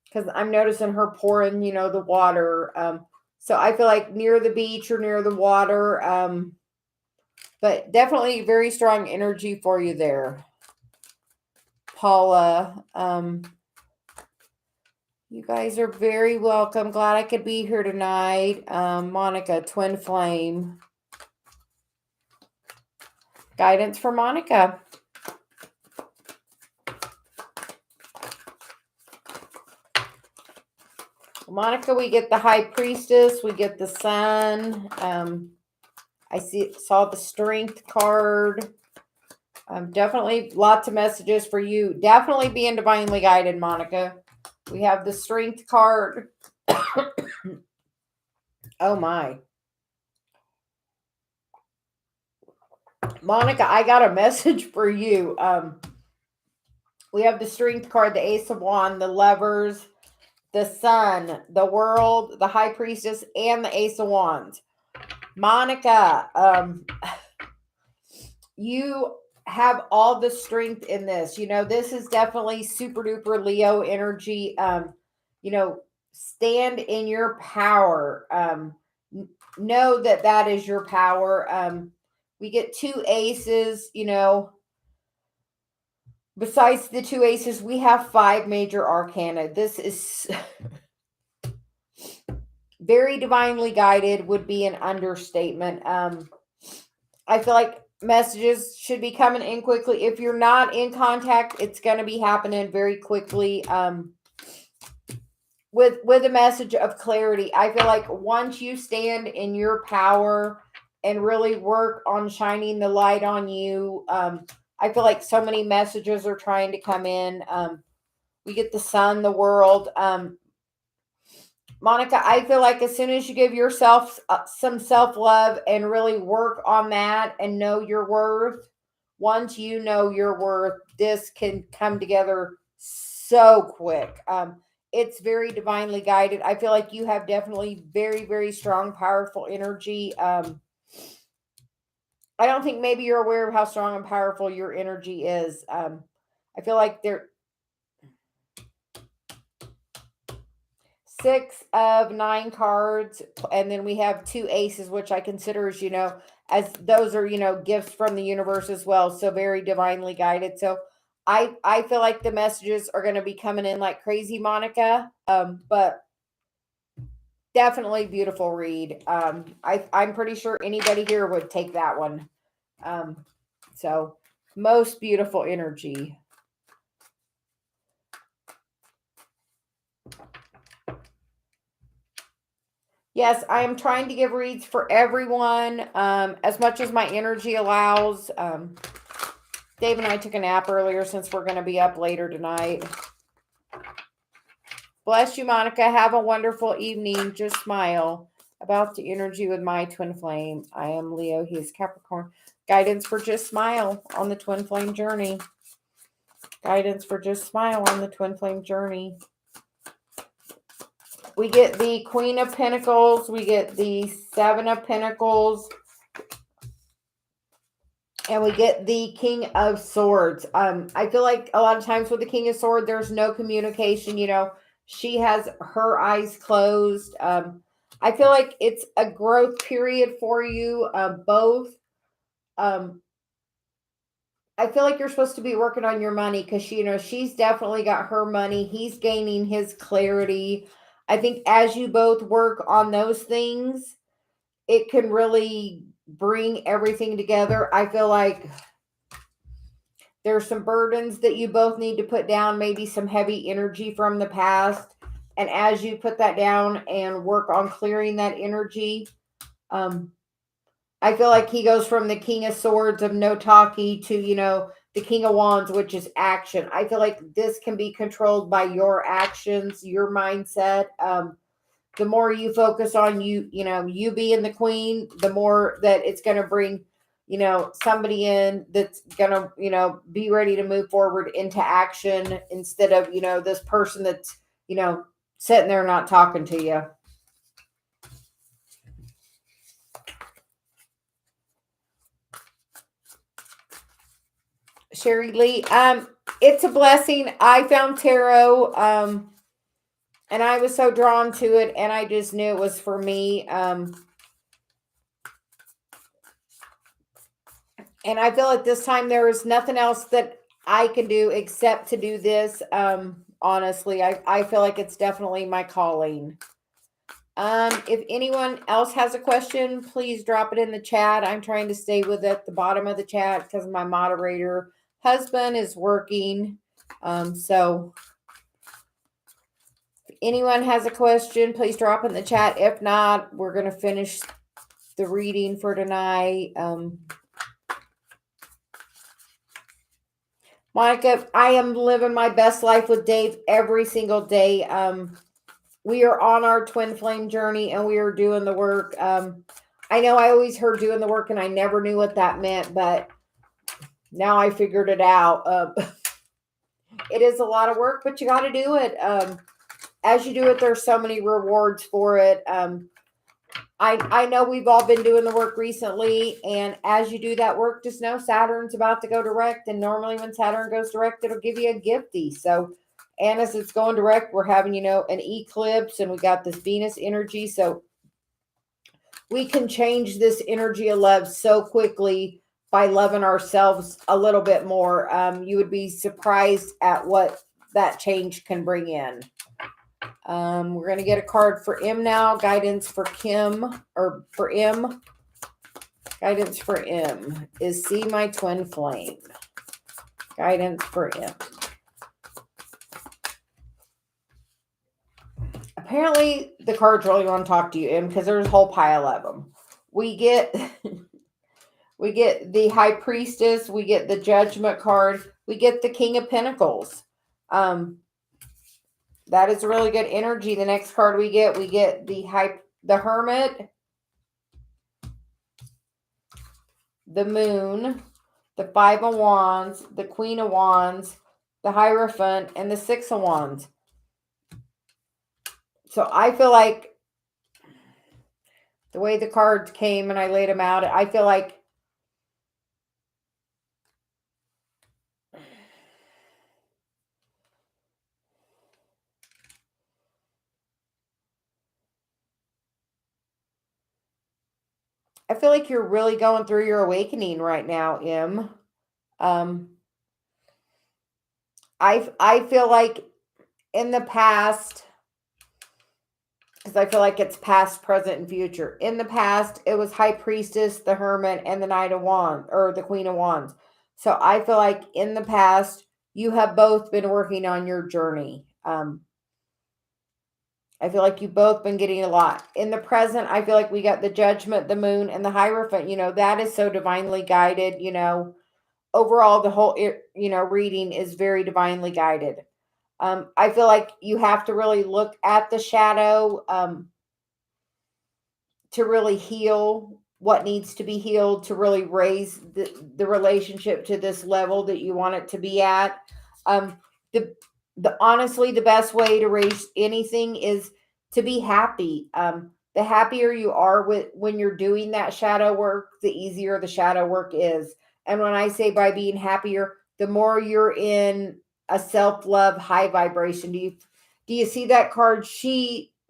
because I'm noticing her pouring, the water. So I feel like near the beach or near the water. But definitely very strong energy for you there, Paula. You guys are very welcome. Glad I could be here tonight. Monica, twin flame. Guidance for Monica. Monica, we get the High Priestess. We get the Sun. I saw the Strength card. Definitely lots of messages for you. Definitely being divinely guided, Monica. We have the Strength card. Oh my. Monica, I got a message for you. We have the Strength card, the Ace of Wands, the Lovers, the Sun, the World, the High Priestess, and the Ace of Wands. Monica, you have all the strength in this. This is definitely super duper Leo energy. Stand in your power. Know that is your power. We get two aces, Besides the two aces, we have 5 major arcana. This is very divinely guided, would be an understatement. I feel like messages should be coming in quickly. If you're not in contact, it's going to be happening very quickly. With a message of clarity, I feel like once you stand in your power and really work on shining the light on you, I feel like so many messages are trying to come in. We get the Sun, the World. Monica, I feel like as soon as you give yourself some self-love and really work on that and know your worth, once you know your worth, this can come together so quick. It's very divinely guided. I feel like you have definitely very, very strong, powerful energy. I don't think maybe you're aware of how strong and powerful your energy is. I feel like there 6 of 9 cards, and then we have 2 aces, which I consider as those are, gifts from the universe as well. So very divinely guided. So I feel like the messages are going to be coming in like crazy, Monica. But definitely beautiful read. I'm pretty sure anybody here would take that one. So most beautiful energy. Yes, I am trying to give reads for everyone as much as my energy allows. Dave and I took a nap earlier since we're going to be up later tonight. Bless you, Monica. Have a wonderful evening. Just smile. About the energy with my twin flame. I am Leo. He is Capricorn. Guidance for just smile on the twin flame journey. Guidance for just smile on the twin flame journey. We get the Queen of Pentacles. We get the Seven of Pentacles. And we get the King of Swords. I feel like a lot of times with the King of Swords, there's no communication. You know, she has her eyes closed. I feel like it's a growth period for you both. I feel like you're supposed to be working on your money because you know she's definitely got her money. He's gaining his clarity. I think as you both work on those things, it can really bring everything together. I feel like there's some burdens that you both need to put down, maybe some heavy energy from the past. And as you put that down and work on clearing that energy, I feel like he goes from the King of Swords of no talkie to, you know, the King of Wands, which is action. I feel like this can be controlled by your actions, your mindset. The more you focus on you being the queen, the more that it's going to bring, you know, somebody in that's going to, you know, be ready to move forward into action instead of, you know, this person that's, you know, sitting there not talking to you. Sherry Lee, it's a blessing. I found tarot, and I was so drawn to it, and I just knew it was for me. And I feel like this time there is nothing else that I can do except to do this. Honestly, I feel like it's definitely my calling. If anyone else has a question, please drop it in the chat. I'm trying to stay with it at the bottom of the chat because my moderator husband is working. So if anyone has a question, please drop it in the chat. If not, we're going to finish the reading for tonight. Monica, I am living my best life with Dave every single day. We are on our twin flame journey and we are doing the work. I know I always heard doing the work and I never knew what that meant, but now I figured it out. It is a lot of work, but you got to do it. As you do it, there's so many rewards for it. I know we've all been doing the work recently, and as you do that work, just know Saturn's about to go direct, and normally when Saturn goes direct, it'll give you a gifty. So, and as it's going direct, we're having, you know, an eclipse, and we got this Venus energy, so we can change this energy of love so quickly by loving ourselves a little bit more. You would be surprised at what that change can bring in. We're going to get a card for M now. Guidance for Kim, or for M. Guidance for M is see my twin flame. Guidance for M. Apparently, the cards really want to talk to you, M, because there's a whole pile of them. We get we get the High Priestess. We get the Judgment card. We get the King of Pentacles. That is really good energy. The next card we get the Hermit, the Moon, the Five of Wands, the Queen of Wands, the Hierophant, and the Six of Wands. So I feel like the way the cards came and I laid them out, I feel like you're really going through your awakening right now, Em. I feel like in the past, because I feel like it's past, present, and future. In the past, it was High Priestess, the Hermit, and the Knight of Wands, or the Queen of Wands. So I feel like in the past, you have both been working on your journey. I feel like you've both been getting a lot. In the present, I feel like we got the Judgment, the Moon, and the Hierophant. You know, that is so divinely guided. You know, overall, the whole, you know, reading is very divinely guided. I feel like you have to really look at the shadow to really heal what needs to be healed, to really raise the relationship to this level that you want it to be at. The honestly, the best way to raise anything is to be happy. The happier you are with when you're doing that shadow work, the easier the shadow work is. And when I say by being happier, the more you're in a self-love high vibration. Do you see that card?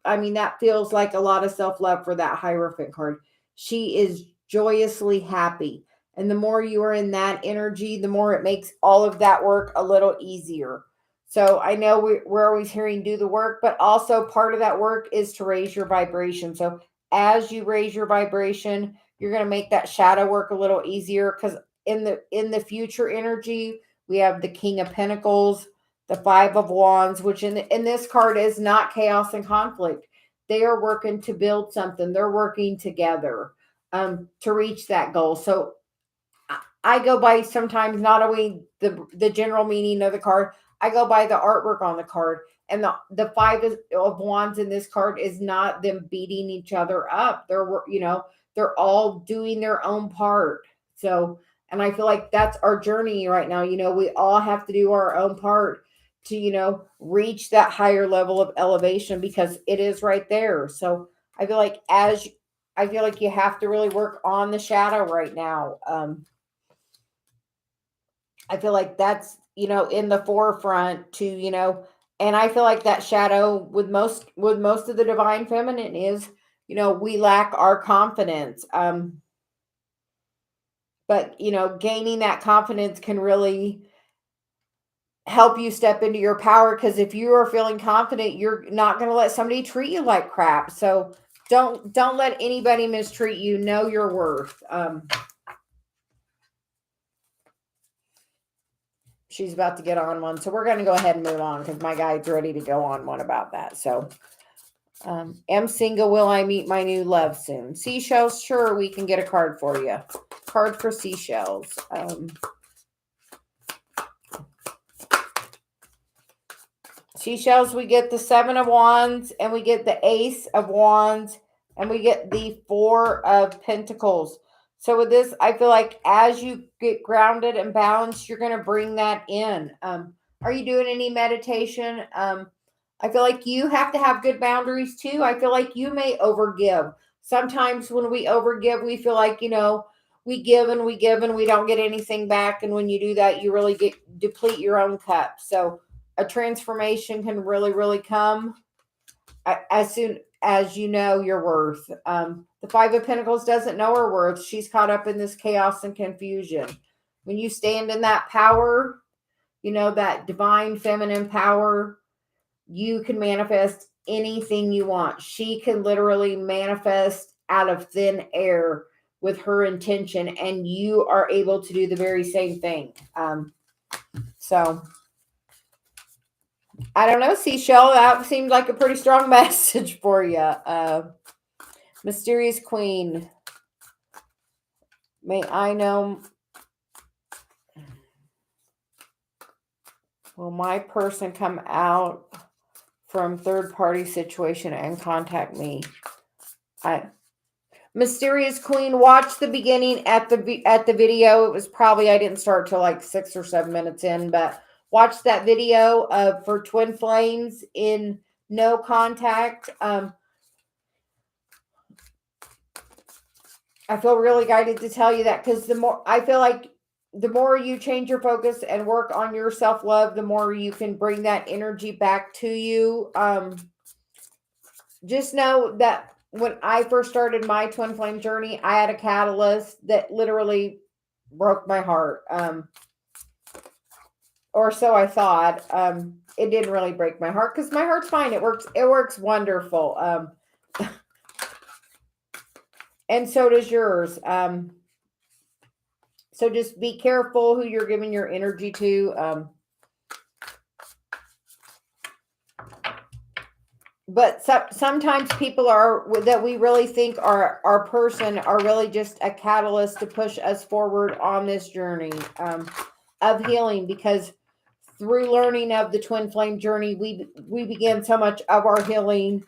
I mean, that feels like a lot of self-love for that Hierophant card. She is joyously happy. And the more you are in that energy, the more it makes all of that work a little easier. So I know we're always hearing do the work, but also part of that work is to raise your vibration. So as you raise your vibration, you're going to make that shadow work a little easier, because in the future energy, we have the King of Pentacles, the Five of Wands, which in this card is not chaos and conflict. They are working to build something. They're working together to reach that goal. So I go by sometimes not only the general meaning of the card, I go by the artwork on the card. And the Five of Wands in this card is not them beating each other up. They're all doing their own part. So, and I feel like that's our journey right now. We all have to do our own part to, reach that higher level of elevation, because it is right there. So I feel like you have to really work on the shadow right now. I feel like that's, in the forefront to, and I feel like that shadow with most of the divine feminine is, we lack our confidence. But, gaining that confidence can really help you step into your power, because if you are feeling confident, you're not going to let somebody treat you like crap. So don't let anybody mistreat you. Know your worth. She's about to get on one. So we're going to go ahead and move on, because my guy's ready to go on one about that. So, am single. Will I meet my new love soon? Seashells. Sure, we can get a card for you. Card for seashells. Seashells, we get the Seven of Wands, and we get the Ace of Wands, and we get the Four of Pentacles. So with this, I feel like as you get grounded and balanced, you're going to bring that in. Are you doing any meditation? I feel like you have to have good boundaries too. I feel like you may overgive. Sometimes when we overgive, we feel like, we give and we give and we don't get anything back. And when you do that, you really deplete your own cup. So a transformation can really, really come as soon as you know your worth. The Five of Pentacles doesn't know her worth. She's caught up in this chaos and confusion. When you stand in that power, that divine feminine power, you can manifest anything you want. She can literally manifest out of thin air with her intention, and you are able to do the very same thing. So I don't know, Seashell. That seemed like a pretty strong message for you. Mysterious Queen. May I know? Will my person come out from third party situation and contact me? Mysterious Queen, watch the beginning at the video. It was probably, I didn't start till like 6 or 7 minutes in, but watch that video for twin flames in no contact. I feel really guided to tell you that, because I feel like the more you change your focus and work on your self-love, the more you can bring that energy back to you. Just know that when I first started my twin flame journey, I had a catalyst that literally broke my heart. Or so I thought. It didn't really break my heart, because my heart's fine. It works wonderful. And so does yours. So just be careful who you're giving your energy to. But sometimes people that we really think are our person are really just a catalyst to push us forward on this journey of healing, because through learning of the twin flame journey, we begin so much of our healing.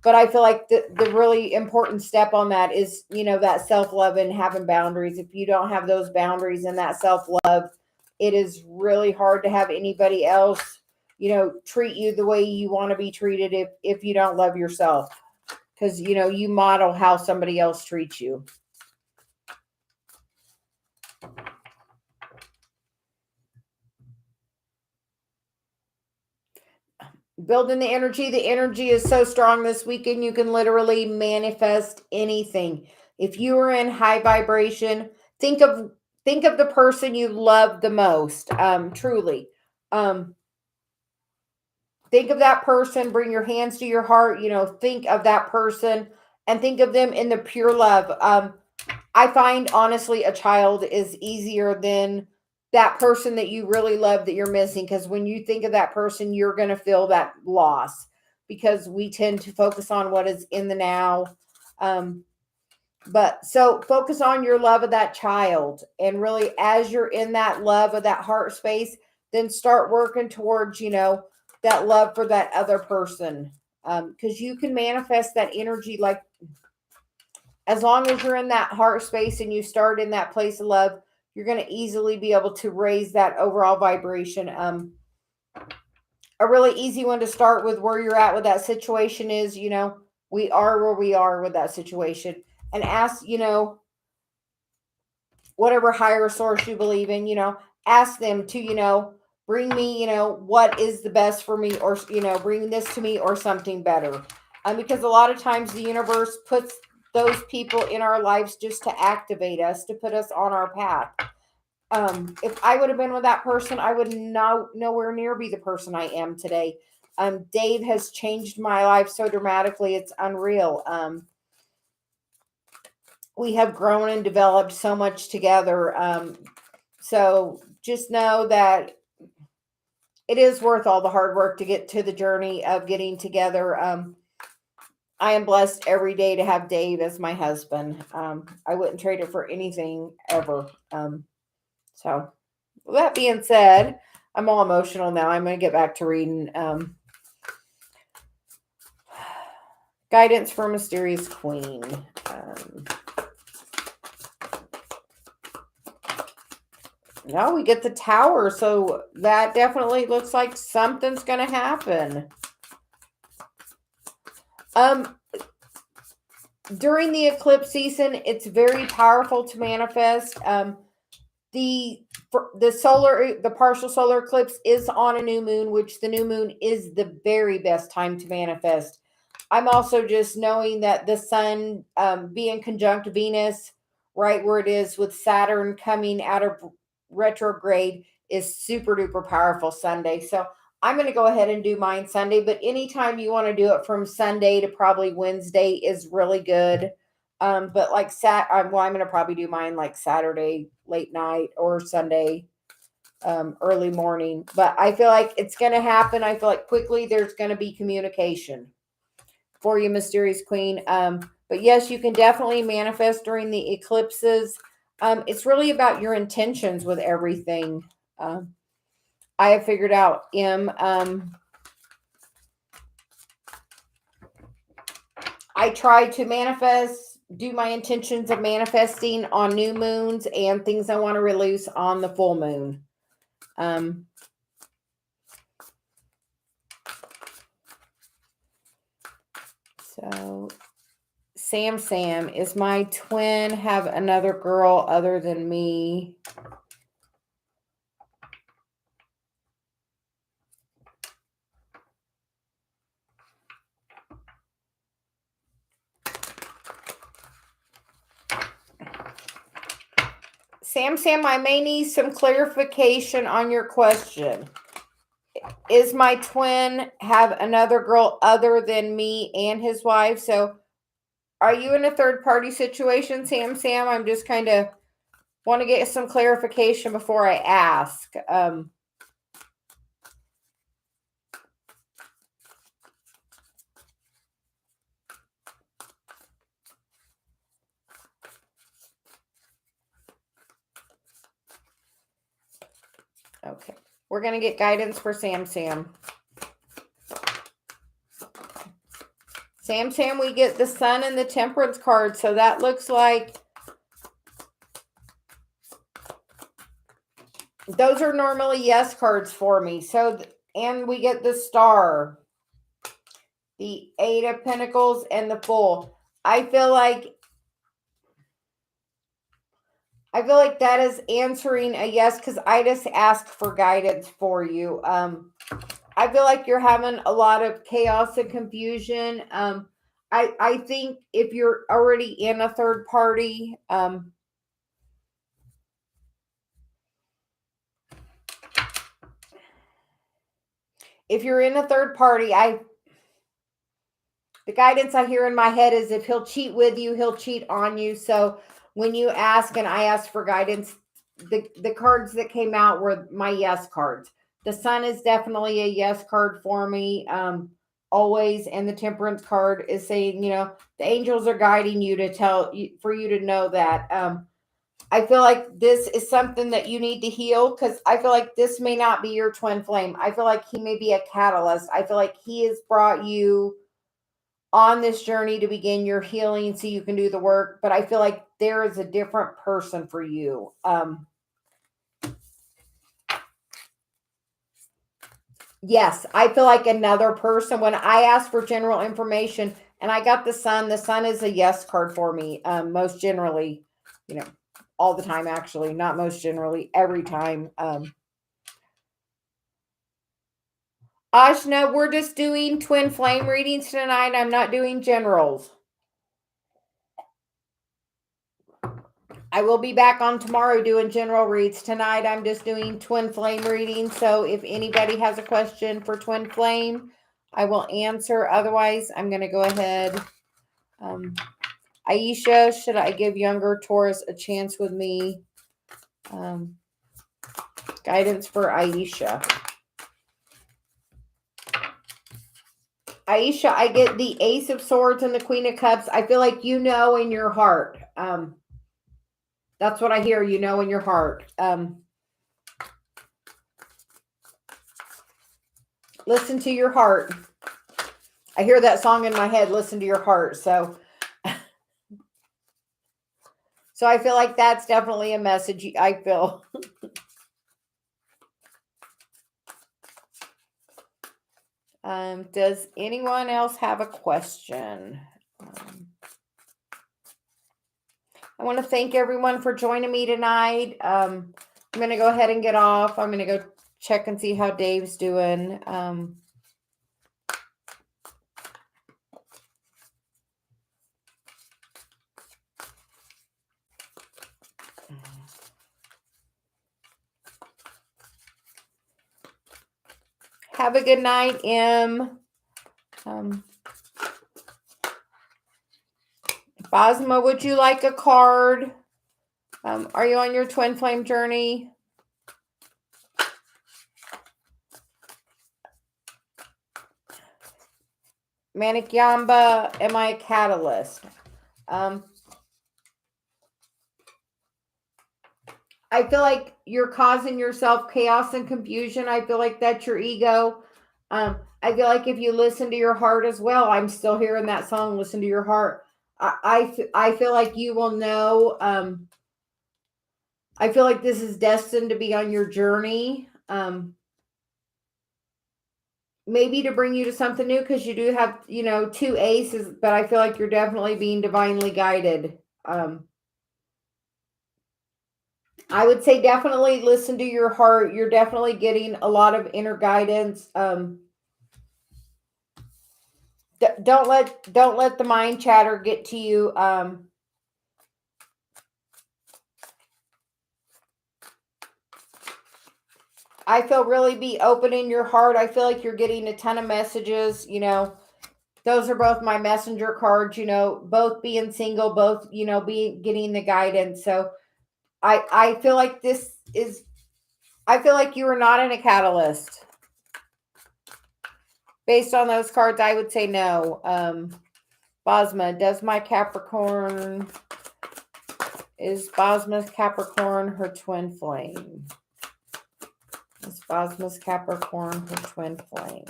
But I feel like the really important step on that is, that self-love and having boundaries. If you don't have those boundaries and that self-love, it is really hard to have anybody else treat you the way you want to be treated if you don't love yourself. Because, you model how somebody else treats you. Building the energy. The energy is so strong this weekend, you can literally manifest anything. If you are in high vibration, think of the person you love the most. Truly. Think of that person, bring your hands to your heart, think of that person and think of them in the pure love. I find honestly a child is easier than that person that you really love that you're missing, because when you think of that person, you're going to feel that loss, because we tend to focus on what is in the now. But so focus on your love of that child, and really as you're in that love of that heart space, then start working towards, that love for that other person. Because you can manifest that energy, like as long as you're in that heart space and you start in that place of love, you're going to easily be able to raise that overall vibration. A really easy one to start with where you're at with that situation is, we are where we are with that situation, and ask, whatever higher source you believe in, ask them to, bring me, what is the best for me, or, bring this to me or something better. Because a lot of times the universe puts those people in our lives just to activate us, to put us on our path. If I would have been with that person, I would nowhere near be the person I am today. Dave has changed my life so dramatically, it's unreal. We have grown and developed so much together. So just know that it is worth all the hard work to get to the journey of getting together. I am blessed every day to have Dave as my husband. I wouldn't trade it for anything ever. So with that being said, I'm all emotional now. I'm going to get back to reading. Guidance for Mysterious Queen. Now we get the Tower, so that definitely looks like something's going to happen. During the eclipse season, it's very powerful to manifest. The partial solar eclipse is on a new moon, which the new moon is the very best time to manifest. I'm also just knowing that the sun being conjunct Venus, right where it is with Saturn coming out of retrograde, is super duper powerful Sunday. So I'm going to go ahead and do mine Sunday, but anytime you want to do it from Sunday to probably Wednesday is really good. But like I'm going to probably do mine like Saturday late night or Sunday early morning. But I feel like it's going to happen. I feel like quickly there's going to be communication for you, Mysterious Queen. But yes, you can definitely manifest during the eclipses. It's really about your intentions with everything. I have figured out, I try to do my intentions of manifesting on new moons and things I want to release on the full moon. So Sam, is my twin have another girl other than me? Sam, I may need some clarification on your question. Is my twin have another girl other than me and his wife? So are you in a third party situation, Sam? I'm just kind of want to get some clarification before I ask. Okay. We're going to get guidance for Sam. Sam, we get the Sun and the Temperance card. So that looks like those are normally yes cards for me. So And we get the Star, the Eight of Pentacles, and the Fool. I feel like that is answering a yes, because I just asked for guidance for you. I feel like you're having a lot of chaos and confusion. I think if you're already in a third party, if you're in a third party, the guidance I hear in my head is if he'll cheat with you, he'll cheat on you. So when you ask and I ask for guidance, the cards that came out were my yes cards. The Sun is definitely a yes card for me, always, and the Temperance card is saying, the angels are guiding you to tell you, for you to know that. I feel like this is something that you need to heal, because I feel like this may not be your twin flame. I feel like he may be a catalyst. I feel like he has brought you on this journey to begin your healing so you can do the work, but I feel like there is a different person for you. Yes, I feel like another person. When I asked for general information and I got the Sun is a yes card for me. Most generally, all the time, actually, not most generally, every time. Ashna, we're just doing twin flame readings tonight. I'm not doing generals. I will be back on tomorrow doing general reads. Tonight I'm just doing twin flame readings. So if anybody has a question for twin flame, I will answer. Otherwise, I'm going to go ahead. Aisha, should I give younger Taurus a chance with me? Guidance for Aisha. Aisha, I get the Ace of Swords and the Queen of Cups. I feel like in your heart. That's what I hear, in your heart. Listen to your heart. I hear that song in my head, listen to your heart. So I feel like that's definitely a message I feel. Does anyone else have a question? I want to thank everyone for joining me tonight. I'm going to go ahead and get off. I'm going to go check and see how Dave's doing. Have a good night, Em. Bosma, would you like a card? Are you on your twin flame journey? Manic Yamba, am I a catalyst? I feel like you're causing yourself chaos and confusion. I feel like that's your ego. I feel like if you listen to your heart as well, I'm still hearing that song, listen to your heart. I feel like you will know. I feel like this is destined to be on your journey. Maybe to bring you to something new, because you do have, two aces, but I feel like you're definitely being divinely guided. I would say definitely listen to your heart. You're definitely getting a lot of inner guidance. Don't let the mind chatter get to you. I feel really be open in your heart. I feel like you're getting a ton of messages. Those are both my messenger cards. Both being single, both being getting the guidance. So I feel like this is. I feel like you are not in a catalyst. Based on those cards, I would say no. Bosma, is Bosma's Capricorn her twin flame? Is Bosma's Capricorn her twin flame?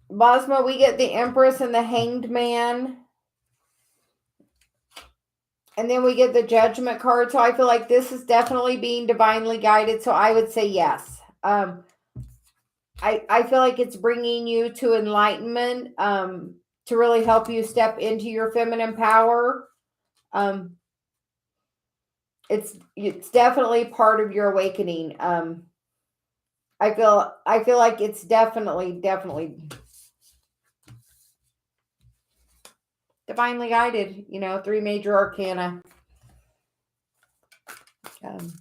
Bosma, we get the Empress and the Hanged Man. And then we get the Judgment card. So I feel like this is definitely being divinely guided. So I would say yes. I feel like it's bringing you to enlightenment, to really help you step into your feminine power. It's definitely part of your awakening. I feel like it's definitely divinely guided. You know, 3 major arcana. Um,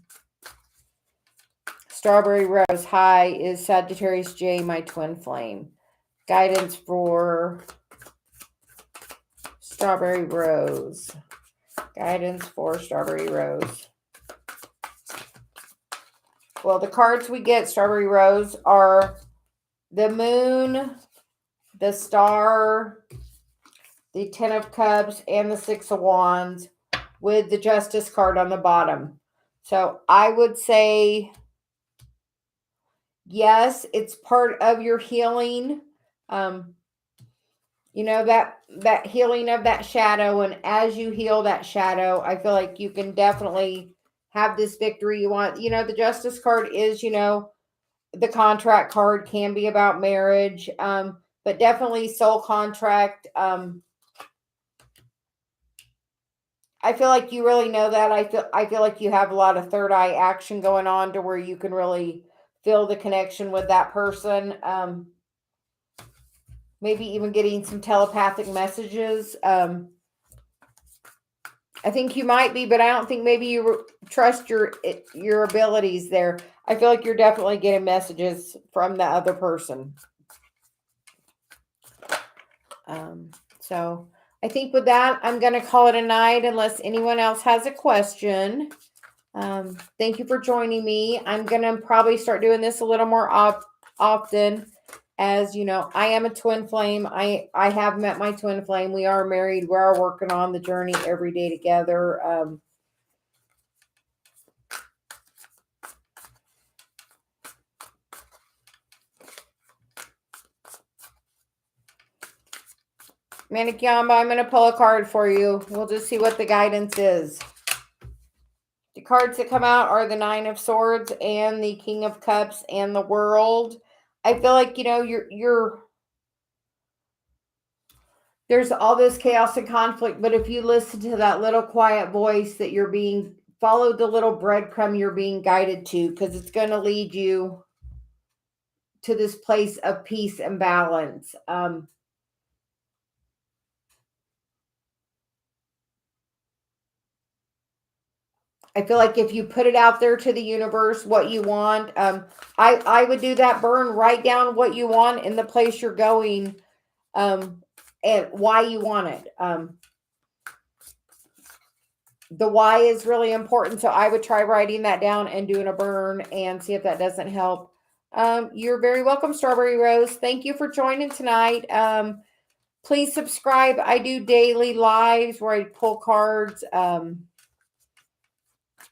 Strawberry Rose high is Sagittarius J, my twin flame. Guidance for Strawberry Rose. Guidance for Strawberry Rose. Well, the cards we get, Strawberry Rose, are the Moon, the Star, the Ten of Cups, and the Six of Wands, with the Justice card on the bottom. So I would say yes, it's part of your healing. You know, that healing of that shadow, and as you heal that shadow, I feel like you can definitely have this victory you want. You know, the Justice card is, you know, the contract card, can be about marriage, but definitely soul contract. I feel like you really know that. I feel like you have a lot of third eye action going on to where you can really feel the connection with that person. Maybe even getting some telepathic messages. I think you might be, but I don't think maybe you trust your abilities there. I feel like you're definitely getting messages from the other person. So I think with that, I'm going to call it a night unless anyone else has a question. Thank you for joining me. I'm going to probably start doing this a little more often. As you know, I am a twin flame. I have met my twin flame. We are married. We are working on the journey every day together. Manikyamba, I'm going to pull a card for you. We'll just see what the guidance is. The cards that come out are the Nine of Swords and the King of Cups and the World. I feel like, you know, you're there's all this chaos and conflict, but if you listen to that little quiet voice that you're being, follow the little breadcrumb you're being guided to, because it's going to lead you to this place of peace and balance. I feel like if you put it out there to the universe, what you want, I would do that burn, write down what you want in the place you're going, and why you want it. The why is really important. So I would try writing that down and doing a burn and see if that doesn't help. You're very welcome, Strawberry Rose. Thank you for joining tonight. Please subscribe. I do daily lives where I pull cards.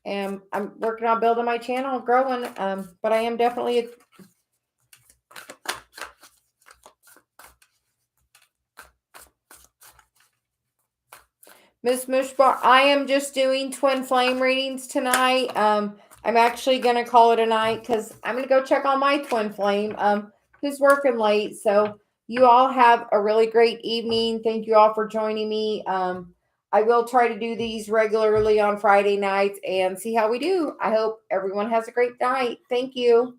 And I'm working on building my channel, growing. But I am definitely Miss Mushbar. I am just doing twin flame readings tonight. I'm actually going to call it a night because I'm going to go check on my twin flame, who's working late. So you all have a really great evening. Thank you all for joining me. I will try to do these regularly on Friday nights and see how we do. I hope everyone has a great night. Thank you.